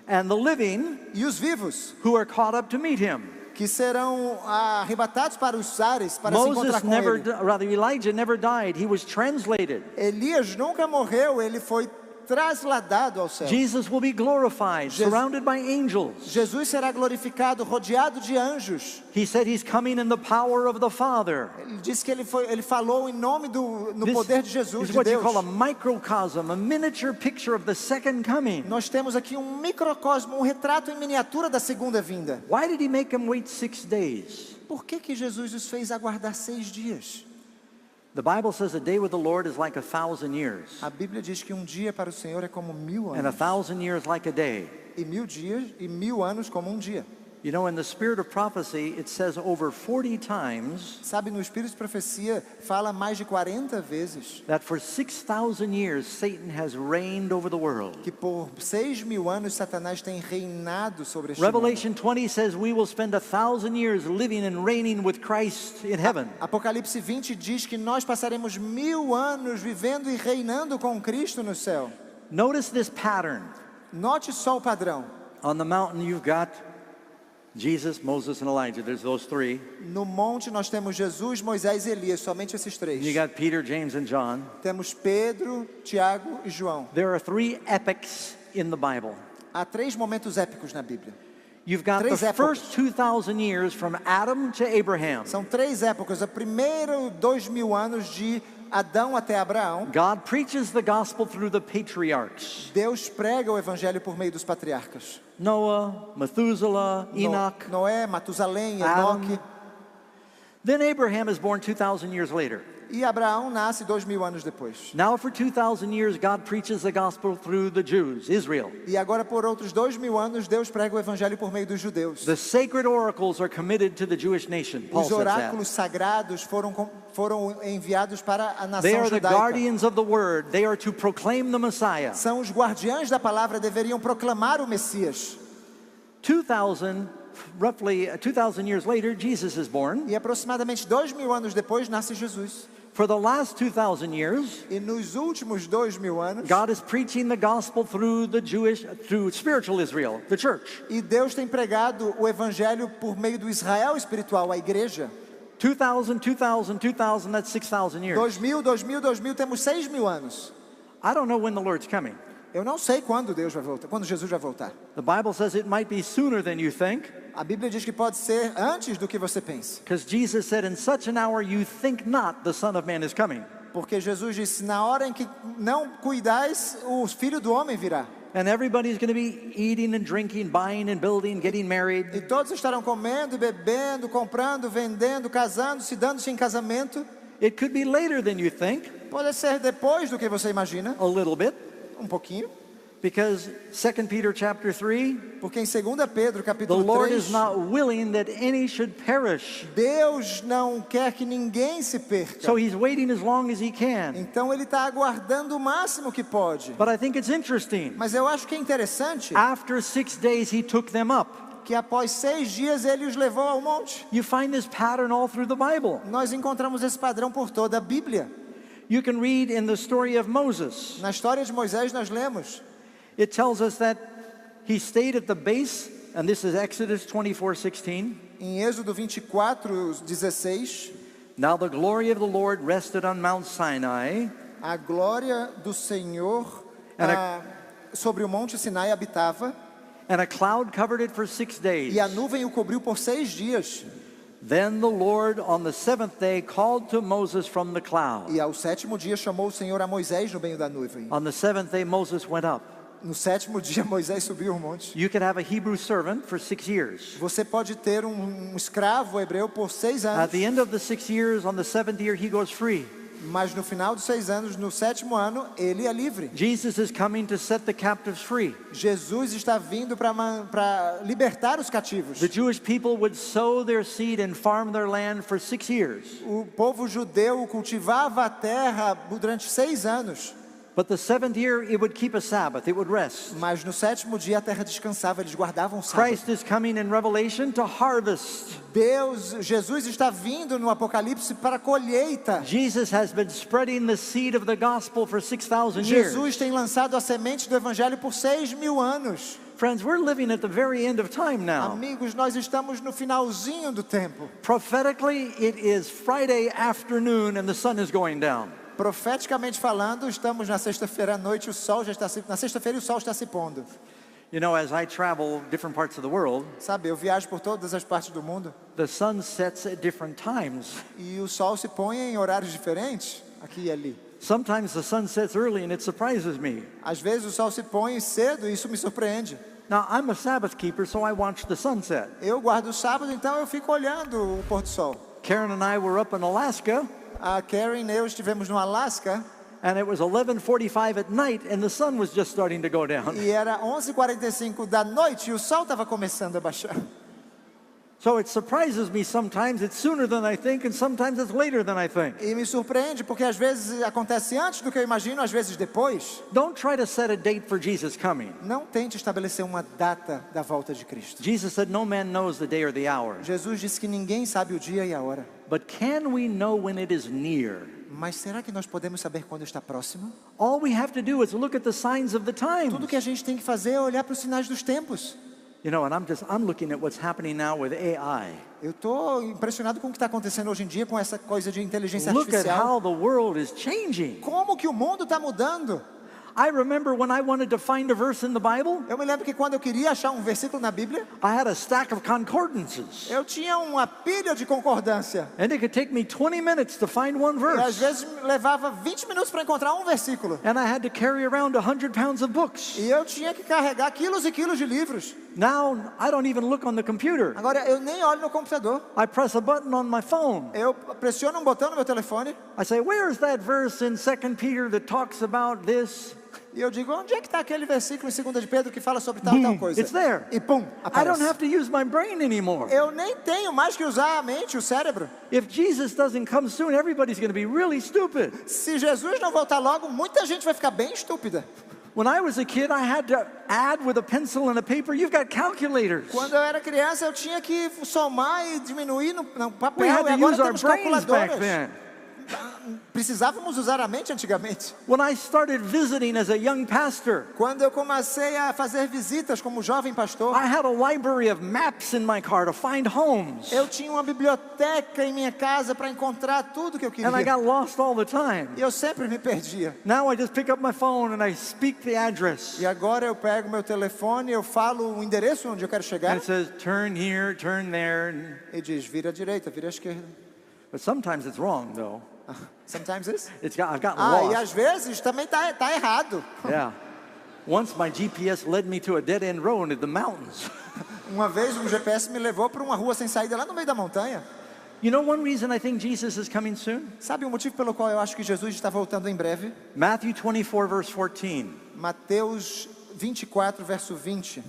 and the living e os vivos, who are caught up to meet him. que serão arrebatados para os ares para se encontrar com ele. Elijah never died. He was translated. Elias nunca morreu, ele foi trasladado ao céu. Jesus will be glorified, surrounded by angels. Jesus será glorificado, rodeado de anjos. He said he's coming in the power of the Father. Ele disse que ele falou em nome no poder de Jesus, This is de what you Deus. call a microcosm, a miniature picture of the second coming. Nós temos aqui um microcosmo, um retrato em miniatura da segunda vinda. Why did he make them wait 6 days? Por que Jesus os fez aguardar 6 dias? The Bible says a day with the Lord is like 1,000 years, A Bíblia diz que um dia para o Senhor é como 1000 and anos. 1,000 years like a day. E 1000 dias e 1000 anos como um dia. You know, in the spirit of prophecy, it says over 40 times Sabe, no Espírito de Profecia fala mais de 40 vezes that for 6,000 years Satan has reigned over the world. que por 6.000 anos Satanás tem reinado sobre este mundo. Revelation 20 says we will spend 1,000 years living and reigning with Christ in heaven. Apocalipse 20 diz que nós passaremos 1000 anos vivendo e reinando com Cristo no céu. Notice this pattern. Note só o padrão. On the mountain you've got Jesus, Moses, and Elijah. There's those three. No monte nós temos Jesus, Moisés e Elias, somente esses três. You got Peter, James, and John. Temos Pedro, Tiago e João. There are 3 epics in the Bible. Há 3 momentos épicos na Bíblia. You've got the Três épocas. first 2,000 years from Adam to Abraham. São 3 épocas. O primeiro 2000 anos de Adão até Abraão. God preaches the gospel through the patriarchs. Deus prega o evangelho por meio dos patriarcas. Noah, Methuselah, Enoch. Noé, Matusalém, Adam. Enoque. Then Abraham is born 2,000 years later. E Abraão nasce 2000 anos depois. Now for 2,000 years, God preaches the gospel through the Jews, Israel. E agora por outros 2000 anos, Deus prega o evangelho por meio dos judeus. The sacred oracles are committed to the Jewish nation. Paul Os says oráculos that. sagrados foram enviados para a They nação are the judaica. guardians of the word. They are to proclaim the Messiah. São os guardiães da palavra, deveriam proclamar o Messias. Roughly 2,000 years later, Jesus is born. E aproximadamente 2000 anos depois, nasce Jesus. For the last 2,000 years, E nos últimos 2000 anos, God is preaching the gospel through spiritual Israel, the church. e Deus tem pregado o evangelho por meio do Israel espiritual, a igreja. 2,000, 2,000, 2,000, that's 6,000 years. 2000, temos 6.000 anos. I don't know when the Lord's coming. Eu não sei quando Deus vai voltar, quando Jesus vai voltar. The Bible says it might be sooner than you think, A Bíblia diz que pode ser antes do que você pensa. because Jesus said, in such an hour you think not the Son of Man is coming. Porque Jesus disse, na hora em que não cuidais, o Filho do Homem virá. And everybody's going to be eating and drinking, buying and building, getting married. E todos estarão comendo e bebendo, comprando, vendendo, casando-se, dando-se em casamento. It could be later than you think, Pode ser depois do que você imagina, a little bit, um pouquinho. because 2 Peter chapter 3, Porque em 2 Pedro, the capítulo Lord 3, is not willing that any should perish. Deus não quer que ninguém se perca. So he's waiting as long as he can. Então Ele está aguardando o máximo que pode. But I think it's interesting. Mas eu acho que é interessante After 6 days, he took them up. que após 6 dias Ele os levou ao monte. You find this pattern all through the Bible. Nós encontramos esse padrão por toda a Bíblia. You can read in the story of Moses. Na história de Moisés nós lemos. It tells us that he stayed at the base, and this is Exodus 24:16. Em Êxodo 24:16, Now the glory of the Lord rested on Mount Sinai, a glória do Senhor sobre o monte Sinai habitava, and a cloud covered it for 6 days. e a nuvem o cobriu por 6 dias. Then the Lord on the 7th day called to Moses from the cloud. E ao 7º dia chamou o Senhor a Moisés no meio da nuvem. On the 7th day Moses went up. No 7º dia Moisés subiu o monte. You could have a Hebrew servant for 6 years. Você pode ter um escravo hebreu por 6 anos. At the end of the 6 years, on the 7th year, he goes free. Mas no final dos 6 anos, no 7º ano, ele é livre. Jesus is coming to set the captives free. Jesus está vindo para libertar os cativos. The Jewish people would sow their seed and farm their land for 6 years. O povo judeu cultivava a terra durante 6 anos. But the 7th year, it would keep a Sabbath, it would rest. Mas no 7º dia a terra descansava, eles guardavam o sábado. Christ is coming in Revelation to harvest. Jesus está vindo no Apocalipse para a colheita. Jesus has been spreading the seed of the gospel for 6,000 years. Jesus tem lançado a semente do evangelho por 6.000 anos. Friends, we're living at the very end of time now. Amigos, nós estamos no finalzinho do tempo. Prophetically, it is Friday afternoon and the sun is going down. Profeticamente falando, estamos na sexta-feira à noite, na sexta-feira o sol está se pondo. You know, as I travel different parts of the world, Sabe, eu viajo por todas as partes do mundo the sun sets at different times. e o sol se põe em horários diferentes, aqui e ali. Sometimes the sun sets early and it surprises me. Às vezes o sol se põe cedo e isso me surpreende. Now, I'm a Sabbath keeper, so I watch the sunset. Eu guardo o sábado, então eu fico olhando o pôr do sol. Karen and I were up in Alaska, A Karen e eu estivemos no Alasca and it was 11:45 at night, and the sun was just starting to go down. e era 11h45 da noite e o sol estava começando a baixar. So it surprises me sometimes. It's sooner than I think, and sometimes it's later than I think. E me surpreende porque às vezes acontece antes do que eu imagino, às vezes depois. Don't try to set a date for Jesus coming. Não tente estabelecer uma data da volta de Cristo. Jesus said, "No man knows the day or the hour." Jesus disse que ninguém sabe o dia e a hora. But can we know when it is near? Mas será que nós podemos saber quando está próximo? All we have to do is look at the signs of the times. Tudo que a gente tem que fazer é olhar para os sinais dos tempos. You know, and I'm looking at what's happening now with AI. Eu estou impressionado com o que está acontecendo hoje em dia com essa coisa de inteligência Look at artificial. how the world is changing. Como que o mundo está mudando? I remember when I wanted to find a verse in the Bible, Eu me lembro que quando eu queria achar um versículo na Bíblia, I had a stack of concordances. eu tinha uma pilha de concordância. And it could take me 20 minutes to find one E às verse. vezes levava 20 minutos para encontrar um versículo. And I had to carry around 100 pounds of books. E eu tinha que carregar quilos e quilos de livros. Now, I don't even look on the computer. Agora, eu nem olho no computador. I press a button on my phone. Eu pressiono um botão no meu telefone I say, where's that verse in 2 Peter that talks about this? e eu digo, onde é que está aquele versículo em 2 de Pedro que fala sobre tal e tal coisa? It's there. E pum, I don't aparece. have to use my brain anymore. Eu nem tenho mais que usar a mente, o cérebro. If Jesus doesn't come soon, everybody's going to be really stupid. Se Jesus não voltar logo, muita gente vai ficar bem estúpida. When I was a kid, I had to add with a pencil and a paper. You've got calculators. Quando eu era criança, eu tinha que somar e diminuir no We papel. had E to agora use our temos brains back calculadoras. then. Precisávamos usar a mente antigamente. When I started visiting as a young pastor, Quando eu comecei a fazer visitas como jovem pastor, I had a library of maps in my car to find homes. eu tinha uma biblioteca em minha casa para encontrar tudo que eu And I queria. got lost all the time. E eu sempre me perdia. Now I just pick up my phone and I speak the address. E agora eu pego meu telefone, eu falo o endereço onde eu quero And chegar it says, turn here, turn there. e diz, vira à direita, vira à esquerda. But sometimes it's wrong, though. Sometimes it's... I've gotten E lost. às vezes também tá errado. Yeah. Once my GPS led me to a dead-end road in the mountains. Uma vez um GPS me levou para uma rua sem saída lá no meio da montanha. You know one reason I think Jesus is coming soon? Sabe o motivo pelo qual eu acho que Jesus está voltando em breve? Matthew 24, verse 14. Mateus 24, verso 20.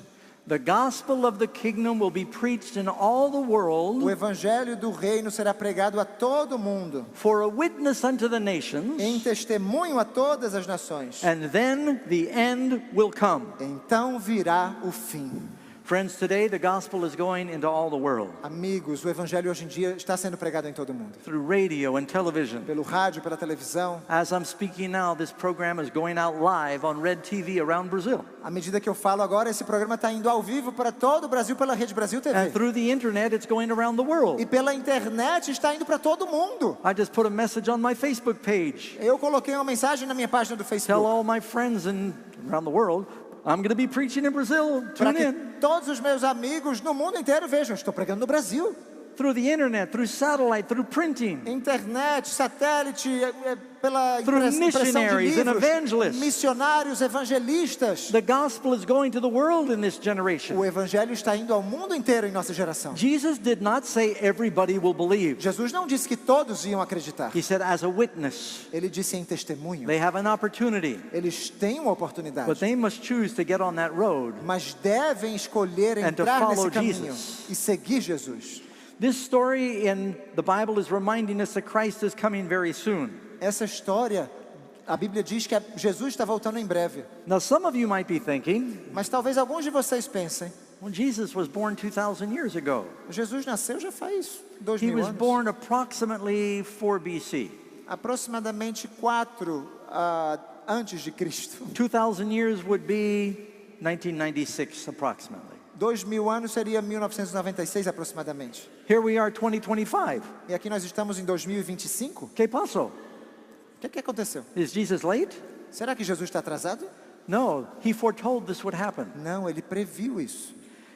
The gospel of the kingdom will be preached in all the world O evangelho do reino será pregado a todo mundo, for a witness unto the nations, em testemunho a todas as nações. and then the end will come. Então virá o fim. Friends, today the gospel is going into all the world Amigos, o evangelho hoje em dia está sendo pregado em todo mundo. through radio and television. Pelo rádio, pela televisão. As I'm speaking now, this program is going out live on Red TV around Brazil. À medida que eu falo agora, esse programa está indo ao vivo para todo o Brasil pela Rede Brasil And TV. through the internet, it's going around the world. E pela internet está indo para todo mundo. I just put a message on my Facebook page. Eu coloquei uma mensagem na minha página do Tell Facebook. all my friends around the world, I'm going to be preaching in Brazil. Para Tune que in. todos os meus amigos no mundo inteiro vejam, eu estou pregando no Brasil. Through the internet, through satellite, through printing. Internet, satélite, pela Through impressão de missionaries and livros, evangelists. missionários, evangelistas. The gospel is going to the world in this generation. O evangelho está indo ao mundo inteiro em nossa geração. Jesus did not say everybody will believe. Jesus não disse que todos iam acreditar. He said as a witness. Ele disse em testemunho. They have an opportunity, Eles têm uma but oportunidade, they must choose to get on that road. mas devem escolher And to entrar follow nesse caminho Jesus. e seguir Jesus. This story in the Bible is reminding us that Christ is coming very soon. Essa história, a Bíblia diz que Jesus está voltando em breve. Now, some of you might be thinking, Mas talvez alguns de vocês pensem, well, Jesus was born 2,000 years ago. Jesus nasceu já faz He 2000 was anos. born approximately 4 BC. Aproximadamente 4 antes de Cristo. 2,000 years would be 1996 approximately. 2000 anos seria 1996 aproximadamente. Here we are, 2025. E aqui nós estamos em 2025. ¿Qué pasó? O que aconteceu? Is Jesus late? Será que Jesus está atrasado? No, he foretold this would happen. Não, ele previu isso.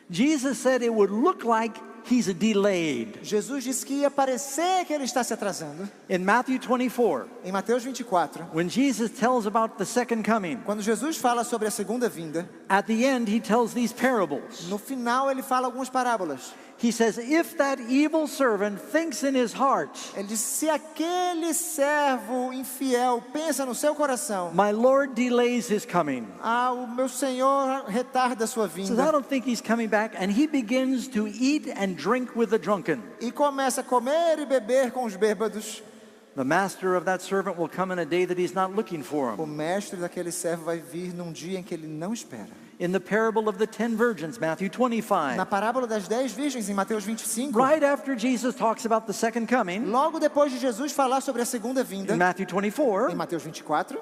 Jesus said it would look like he's delayed. Jesus disse que ia parecer que ele está se atrasando. In Matthew 24, Em Mateus 24, when Jesus tells about the second coming, quando Jesus fala sobre a segunda vinda, at the end he tells these parables. no final ele fala algumas parábolas. He says, if that evil servant thinks in his heart, Ele diz, se aquele servo infiel pensa no seu coração, my Lord delays his coming. o meu Senhor retarda a sua Says, I vinda, don't think he's coming back. And he begins to eat and drink with the drunken. e começa a comer e beber com os bêbados, The master of that servant will come in a day that he's not looking for o him. mestre daquele servo vai vir num dia em que ele não espera. In the parable of the 10 virgins, Matthew 25, Na parábola das 10 virgens, em Mateus 25, right after Jesus talks about the second coming, logo depois de Jesus falar sobre a segunda vinda, in Matthew em 24, Mateus 24,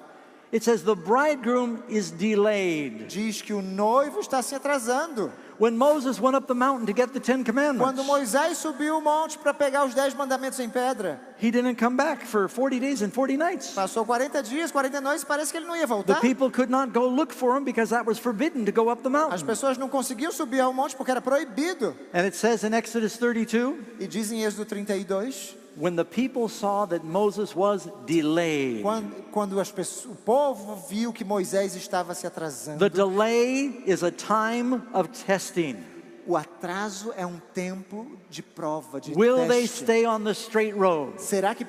it says the bridegroom is delayed. diz que o noivo está se atrasando. When Moses went up the mountain to get the 10 commandments, Quando Moisés subiu o monte para pegar os 10 mandamentos em pedra, he didn't come back for 40 days and 40 nights. passou 40 dias, 40 noites, parece que ele não ia The voltar. people could not go look for him because that was forbidden to go up the As mountain. pessoas não conseguiam subir ao monte porque era proibido. And it says in Exodus 32, E diz em Êxodo 32, when the people saw that Moses was delayed. quando o povo viu que Moisés estava se atrasando. The delay is a time of testing. O atraso é um tempo de prova, de Will they teste. stay on the straight road? Será que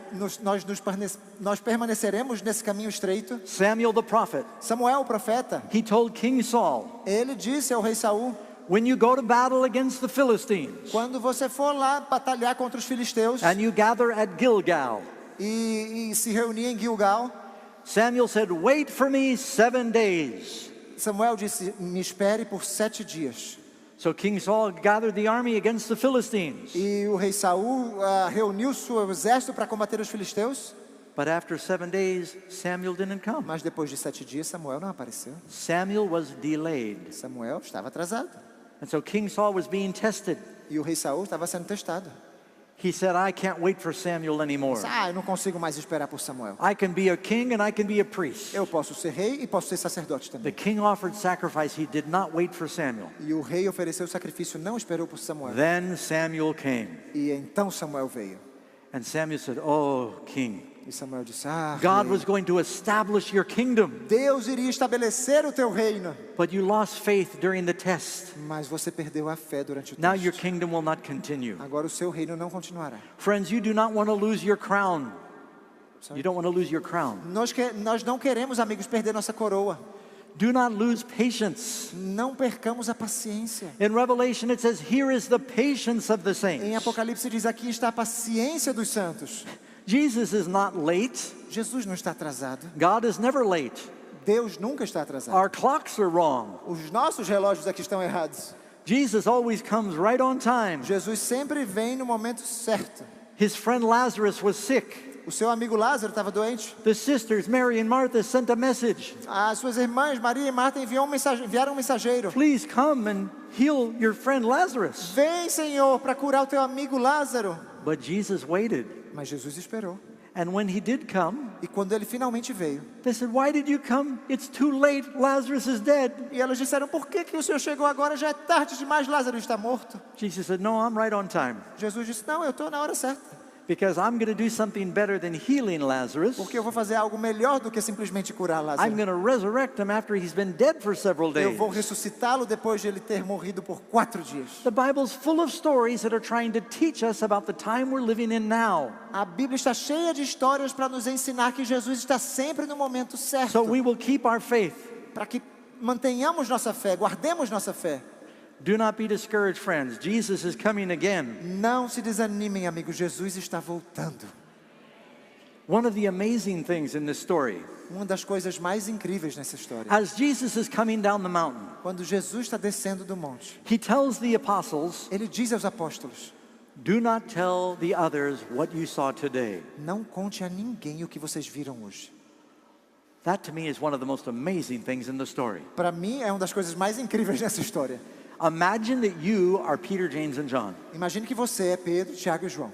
nós permaneceremos nesse caminho estreito? Samuel the prophet, Samuel, o profeta, he told King Saul, ele disse ao rei Saul: when you go to battle against the Philistines quando você for lá batalhar contra os filisteus and you gather at Gilgal, e se reunir em Gilgal, Samuel said, wait for me 7 days. Samuel disse: me espere por 7 dias. So King Saul gathered the army against the Philistines. E o rei Saul reuniu seu exército para combater os filisteus. But after 7 days, Samuel didn't come. Mas depois de 7 dias, Samuel não apareceu. Samuel was delayed. Samuel estava atrasado. And so King Saul was being tested. E o rei Saul estava sendo testado. He said, I can't wait for Samuel anymore. Eu não consigo mais esperar por Samuel. I can be a king and I can be a priest. Eu posso ser rei e posso ser sacerdote The também. king offered sacrifice. He did not wait for Samuel. E o rei ofereceu o sacrifício, não esperou por Samuel. Then Samuel came. E então Samuel veio. And Samuel said, oh, king, E Samuel disse: God rei, was going to establish your kingdom, Deus iria estabelecer o teu reino. but you lost faith during the test. Mas você perdeu a fé durante o Now your teste. kingdom will not continue. Agora o seu reino não continuará. Friends, you do not want to lose your crown. You don't want to lose your crown. Nós não queremos, amigos, perder nossa coroa. Do not lose patience. Não percamos a paciência. In Revelation it says, here is the patience of the Em saints. Apocalipse diz: aqui está a paciência dos santos. Jesus is not late. Jesus não está atrasado. God is never late. Deus nunca está atrasado. Our clocks are wrong. Os nossos relógios aqui estão errados. Jesus always comes right on time. Jesus sempre vem no momento certo. His friend Lazarus was sick. O seu amigo Lázaro estava doente. The sisters, Mary and Martha, sent a message. As suas irmãs, Maria e Marta, enviaram um mensageiro. Please come and heal your friend Lazarus. Vem, Senhor, para curar o teu amigo Lázaro. But Jesus waited. Mas Jesus esperou. And when he did come, E quando ele finalmente veio, they said, why did you come? It's too late. Lazarus is dead. e elas disseram: por que o Senhor chegou agora? Já é tarde demais, Lázaro está morto. Jesus said, no, I'm right on time. Jesus disse: não, eu estou na hora certa. Because I'm going to do something better than healing Lazarus. Porque eu vou fazer algo melhor do que simplesmente curar I'm Lázaro. going to resurrect him after he's been dead for several Eu days. vou ressuscitá-lo depois de ele ter morrido por 4 dias. The Bible's full of stories that are trying to teach us about the time we're living in now. A Bíblia está cheia de histórias para nos ensinar que Jesus está sempre no momento certo. So we will keep our faith. Para que mantenhamos nossa fé, guardemos nossa fé. Do not be discouraged, friends. Jesus is coming again. Não se desanimem, amigos. Jesus está voltando. One of the amazing things in this story, Uma das coisas mais incríveis nessa história. as Jesus is coming down the mountain, Quando Jesus está descendo do monte, he tells the apostles, ele diz aos apóstolos: do not tell the others what you saw today. não conte a ninguém o que vocês viram hoje. That to me is one of the most amazing things in the story. Para mim é uma das coisas mais incríveis nessa história. Imagine that you are Peter, James, and John, Imagine que você é Pedro, Tiago e João.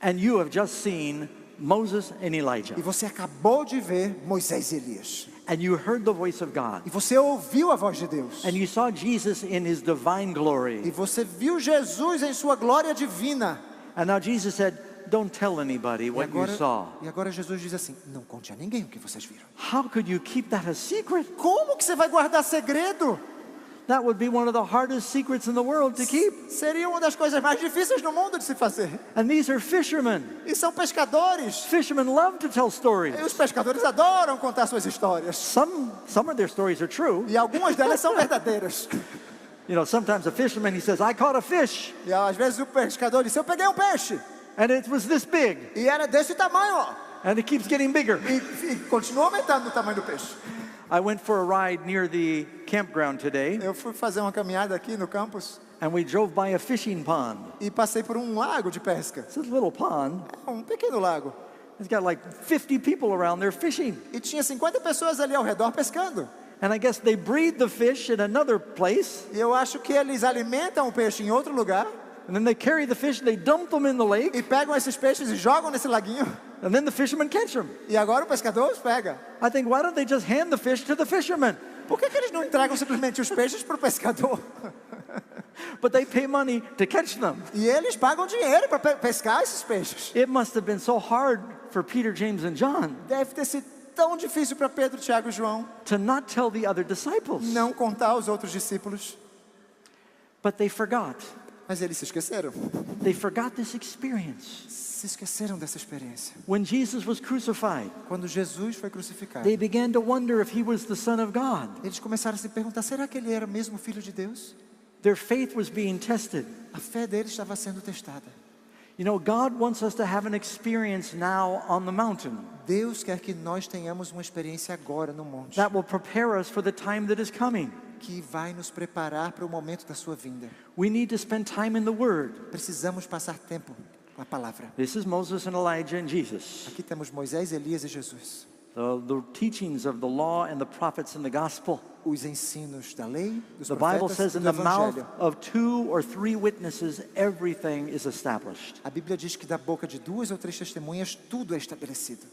and you have just seen Moses and Elijah, E você acabou de ver Moisés e Elias. and you heard the voice of God, E você ouviu a voz de Deus. and you saw Jesus in his divine E glory. você viu Jesus em sua glória divina. And now Jesus said, don't tell anybody E what you saw. agora Jesus diz assim: não conte a ninguém o que vocês viram. How could you keep that a secret? Como que você vai guardar segredo? That would be one of the hardest secrets in the world to keep. Seria uma das coisas mais difíceis no mundo de se fazer. And these are fishermen. E são pescadores. Fishermen love to tell stories. E os pescadores adoram contar suas histórias. Some of their stories are true. E algumas delas são verdadeiras. You know, sometimes a fisherman, he says, I caught a fish, E às vezes o pescador diz: eu peguei um peixe. and it was this big. E era desse tamanho, ó. And it keeps getting bigger. E continua aumentando o tamanho do peixe. I went for a ride near the campground today, Eu fui fazer uma caminhada aqui no campus and we drove by a fishing pond. e passei por um lago de pesca. It's a little pond. Um pequeno lago. It's got like 50 people around there fishing. E tinha 50 pessoas ali ao redor pescando. And I guess they breed the fish in another place. E eu acho que eles alimentam o peixe em outro lugar. And then they carry the fish, they dump them in the lake. E pegam esses peixes e jogam nesse laguinho. And then the fishermen catch them. E agora o pescador os pega. I think, why don't they just hand the fish to the fishermen? Por que eles não entregam simplesmente os peixes para o pescador? But they pay money to catch them. E eles pagam dinheiro para pescar esses peixes. It must have been so hard for Peter, James, and John Deve ter sido tão difícil para Pedro, Tiago e João to not tell the other disciples. não contar aos outros discípulos. But they forgot. Mas eles se esqueceram. They forgot this experience. Se esqueceram dessa experiência. When Jesus was crucified, Quando Jesus foi crucificado, they began to wonder if he was the Son of God. eles começaram a se perguntar, será que ele era mesmo filho de Deus? Their faith was being tested. A fé deles estava sendo testada. You know, God wants us to have an experience now on the mountain Deus quer que nós tenhamos uma experiência agora no monte, that will prepare us for the time that is coming. que vai nos preparar para o momento da sua vinda. We need to spend time in the Word. Precisamos passar tempo com a palavra. This is Moses and Elijah and Jesus. Aqui temos Moisés, Elias e Jesus. The teachings of the law and the prophets in the gospel. Os ensinos da lei, dos The Bible profetas says e in do the mouth Evangelho. of 2 or 3 witnesses, everything is established. A Bíblia diz que da boca de 2 ou 3 testemunhas tudo é estabelecido.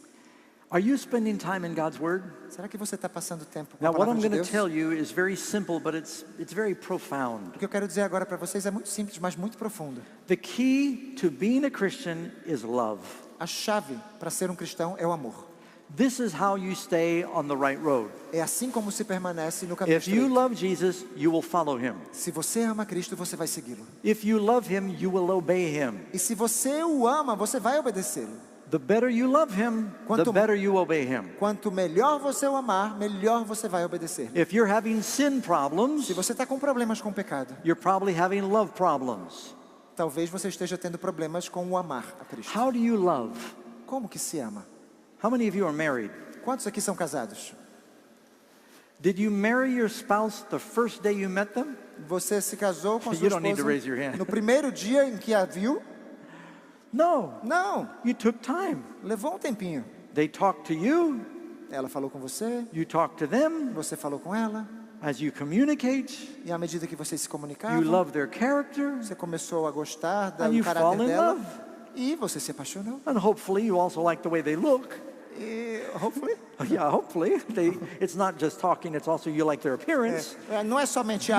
Are you spending time in God's Word? Será que você está passando tempo com Now, a what palavra I'm de going Deus? to tell you is very simple, but it's very profound. O que eu quero dizer agora para vocês é muito simples, mas muito profundo. The key to being a Christian is love. A chave para ser um cristão é o amor. This is how you stay on the right road. É assim como se permanece no caminho If you estreito. love Jesus, you will follow him. Se você ama Cristo, você vai segui-lo. If you love him, you will obey him. E se você o ama, você vai obedecê-lo. The better you love him, the Quanto- better you obey him. Quanto melhor você o amar, melhor você vai obedecer. If you're having sin problems, Se você está com problemas com o pecado, you're probably having love problems. talvez você esteja tendo problemas com o amar a Cristo. How do you love? Como que se ama? How many of you are married? Quantos aqui são casados? Did you marry your spouse the first day you met them? Você se casou com a You sua don't need to raise your esposa hand. no primeiro dia em que a viu? No, Não, you took time. levou um tempinho. They talked to you, Ela falou com você, you talked to them. você falou com ela, As you communicate, e à medida que vocês se you comunicavam, love their character, você começou a gostar and you do fall caráter in dela, love. e você se apaixonou. And hopefully you also like the way they look. E, hopefully, Yeah, hopefully. It's not just talking, it's also you like their appearance. não é somente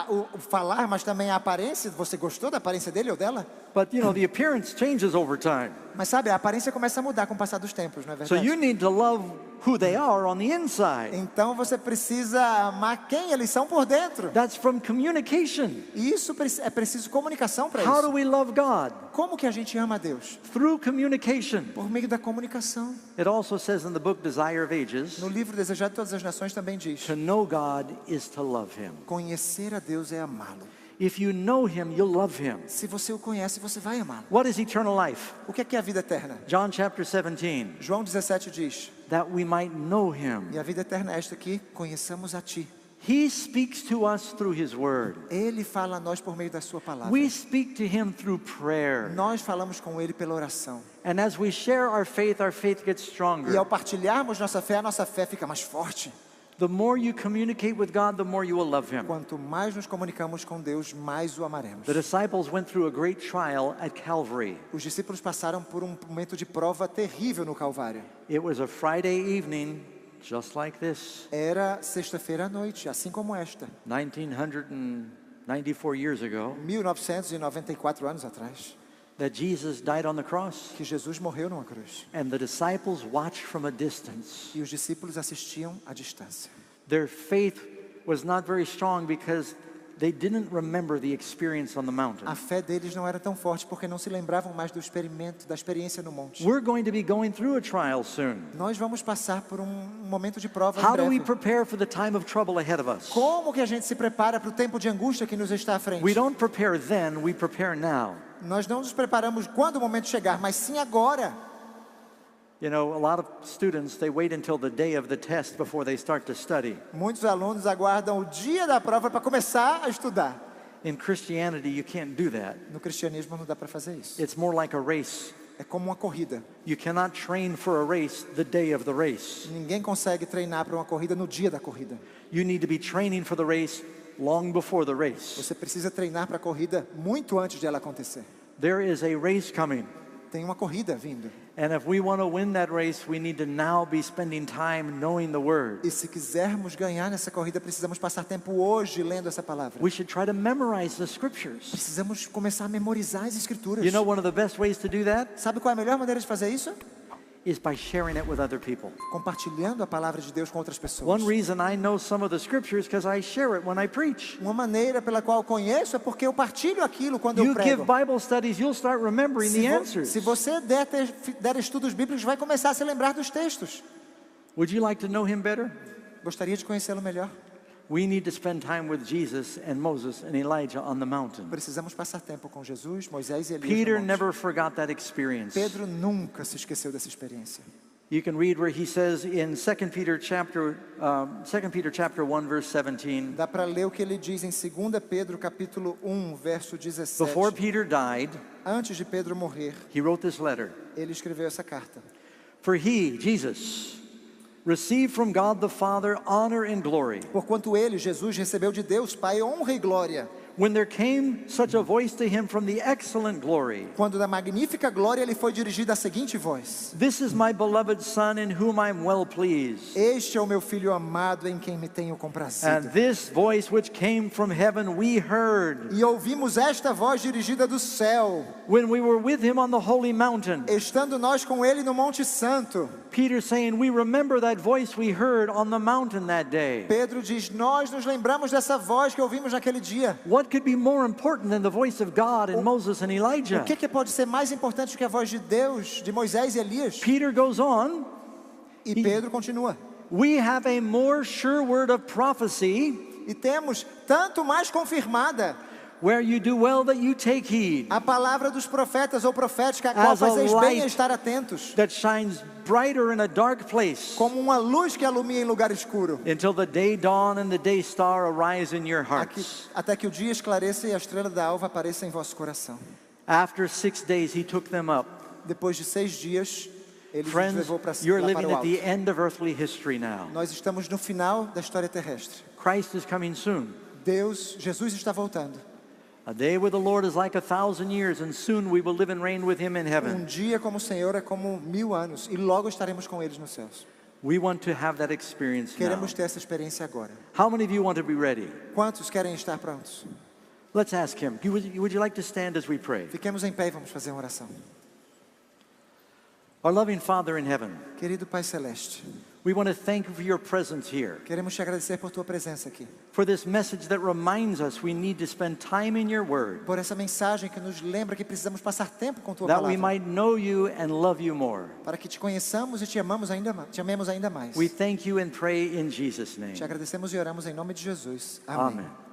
o falar, mas também a aparência. Você gostou da aparência dele ou dela? But you know, the appearance changes over time. Mas sabe, a aparência começa a mudar com o passar dos tempos, não é So you verdade? need to love who they are on the inside. Então você precisa amar quem eles são por dentro. That's from communication. E isso é preciso comunicação para How do isso. we love God? Como que a gente ama a Deus? Through communication. Por meio da comunicação. It also says in the book Desire of Ages, No livro Desejado de Todas as Nações também diz: to know God is to love Him. conhecer a Deus é amá-lo. If you know Him, you'll love Him. Se você o conhece, você vai amá-lo. What is eternal life? O que é a vida eterna? John chapter 17, João 17 diz: that we might know Him. e a vida eterna é esta aqui, conheçamos a Ti. He speaks to us through His Word. Ele fala a nós por meio da Sua palavra. We speak to Him through prayer. Nós falamos com Ele pela oração. And as we share our faith gets E stronger. ao partilharmos nossa fé, a nossa fé fica mais forte. The more you communicate with God, the more you will love Him. Quanto mais nos comunicamos com Deus, mais o amaremos. The disciples went through a great trial at Calvary. Os discípulos passaram por um momento de prova terrível no Calvário. It was a Friday evening, just like this, Era sexta-feira à noite, assim como esta, 1994 years ago, 1994 anos atrás, that Jesus died on the cross. que Jesus morreu numa cruz. And the disciples watched from a distance. E os discípulos assistiam à distância. Their faith was not very strong because they didn't remember the experience on the mountain. A fé deles não era tão forte porque não se lembravam mais do experimento, da experiência no monte. We're going to be going through a trial soon. Nós vamos passar por um momento de prova em How do we breve. prepare for the time of trouble ahead of us? Como que a gente se prepara para o tempo de angústia que nos está à frente? We don't prepare then, we prepare now. Nós não nos preparamos quando o momento chegar, mas sim agora. You know, a lot of students, they wait until the day of the test before they start to study. Muitos alunos aguardam o dia da prova para começar a estudar. In Christianity, you can't do that. No cristianismo não dá para fazer isso. It's more like a race. É como uma corrida. You cannot train for a race the day of the race. Ninguém consegue treinar para uma corrida no dia da corrida. You need to be training for the race long before the race. Você precisa treinar para a corrida muito antes de ela acontecer. There is a race coming. Tem uma corrida vindo. And if we want to win that race, we need to now be spending time knowing the word. E se quisermos ganhar nessa corrida, precisamos passar tempo hoje lendo essa palavra. We should try to memorize the scriptures. Precisamos começar a memorizar as escrituras. You know one of the best ways to do that Sabe qual é a melhor maneira de fazer isso? is by sharing it with other people. Compartilhando a palavra de Deus com outras pessoas. One reason I know some of the scriptures because I share it when I preach. Uma maneira pela qual eu conheço é porque eu partilho aquilo quando eu You give prego. Bible studies, you'll start remembering the answers. Se você der estudos bíblicos, vai começar a se lembrar dos textos. Would you like to know him better? Gostaria de conhecê-lo melhor? We need to spend time with Jesus and Moses and Elijah on the mountain. Precisamos passar tempo com Jesus, Moisés e Elias Peter no monte. never forgot that experience. Pedro nunca se esqueceu dessa experiência. You can read where he says in 2 Peter chapter 1 verse 17. Dá para ler o que ele diz em 2 Pedro capítulo 1, verso 17. Before Peter died, Antes de Pedro morrer, he wrote this letter. ele escreveu essa carta. For he, Jesus, received from God the Father honor and glory. Porquanto ele, Jesus, recebeu de Deus Pai honra e glória. When there came such a voice to him from the excellent glory. Quando da magnífica glória ele foi dirigido a seguinte voz: This is my beloved Son in whom I am well pleased. Este é o meu filho amado em quem me tenho comprazido. And this voice which came from heaven we heard E ouvimos esta voz dirigida do céu, when we were with him on the holy mountain. estando nós com ele no Monte Santo. Peter saying, we remember that voice we heard on the mountain that day. Pedro diz: nós nos lembramos dessa voz que ouvimos naquele dia. What could be more important than the voice of God and Moses and Elijah? O que pode ser mais importante do que a voz de Deus, de Moisés e Elias? Peter goes on, E Pedro continua: we have a more sure word of prophecy, e temos tanto mais confirmada where you do well that you take heed, a palavra dos profetas ou profética, a qual As a fazeis bem light em estar atentos, that shines brighter in a dark place, como uma luz que alumia em lugar escuro, until the day dawn and the day star arise in your hearts. até que o dia esclareça e a estrela da alva apareça em vosso coração. After 6 days he took them up. Depois de 6 dias, ele nos Friends, levou para you're lá para living o at the alto. end of earthly history now. Nós estamos no final da história terrestre. Christ is coming soon. Jesus está voltando. A day with the Lord is like 1,000 years, and soon we will live and reign with him in heaven. Dia como o Senhor é como 1000 anos, e logo estaremos com eles nos céus. We want to have that experience now. Queremos ter essa experiência agora. How many of you want to be ready? Quantos querem estar prontos? Let's ask him. Would you like to stand as we pray? Fiquemos em pé e vamos fazer uma oração. Our loving Father in heaven, Querido Pai Celeste, we want to thank you for your presence here, queremos te agradecer por tua presença aqui, for this message that reminds us we need to spend time in your word, por essa mensagem que nos lembra que precisamos passar tempo com tua that we palavra, might know you and love you more. para que te conheçamos e te amemos ainda mais, te amemos ainda mais. We thank you and pray in Jesus' name. Te agradecemos e oramos em nome de Jesus. Amém. Amen.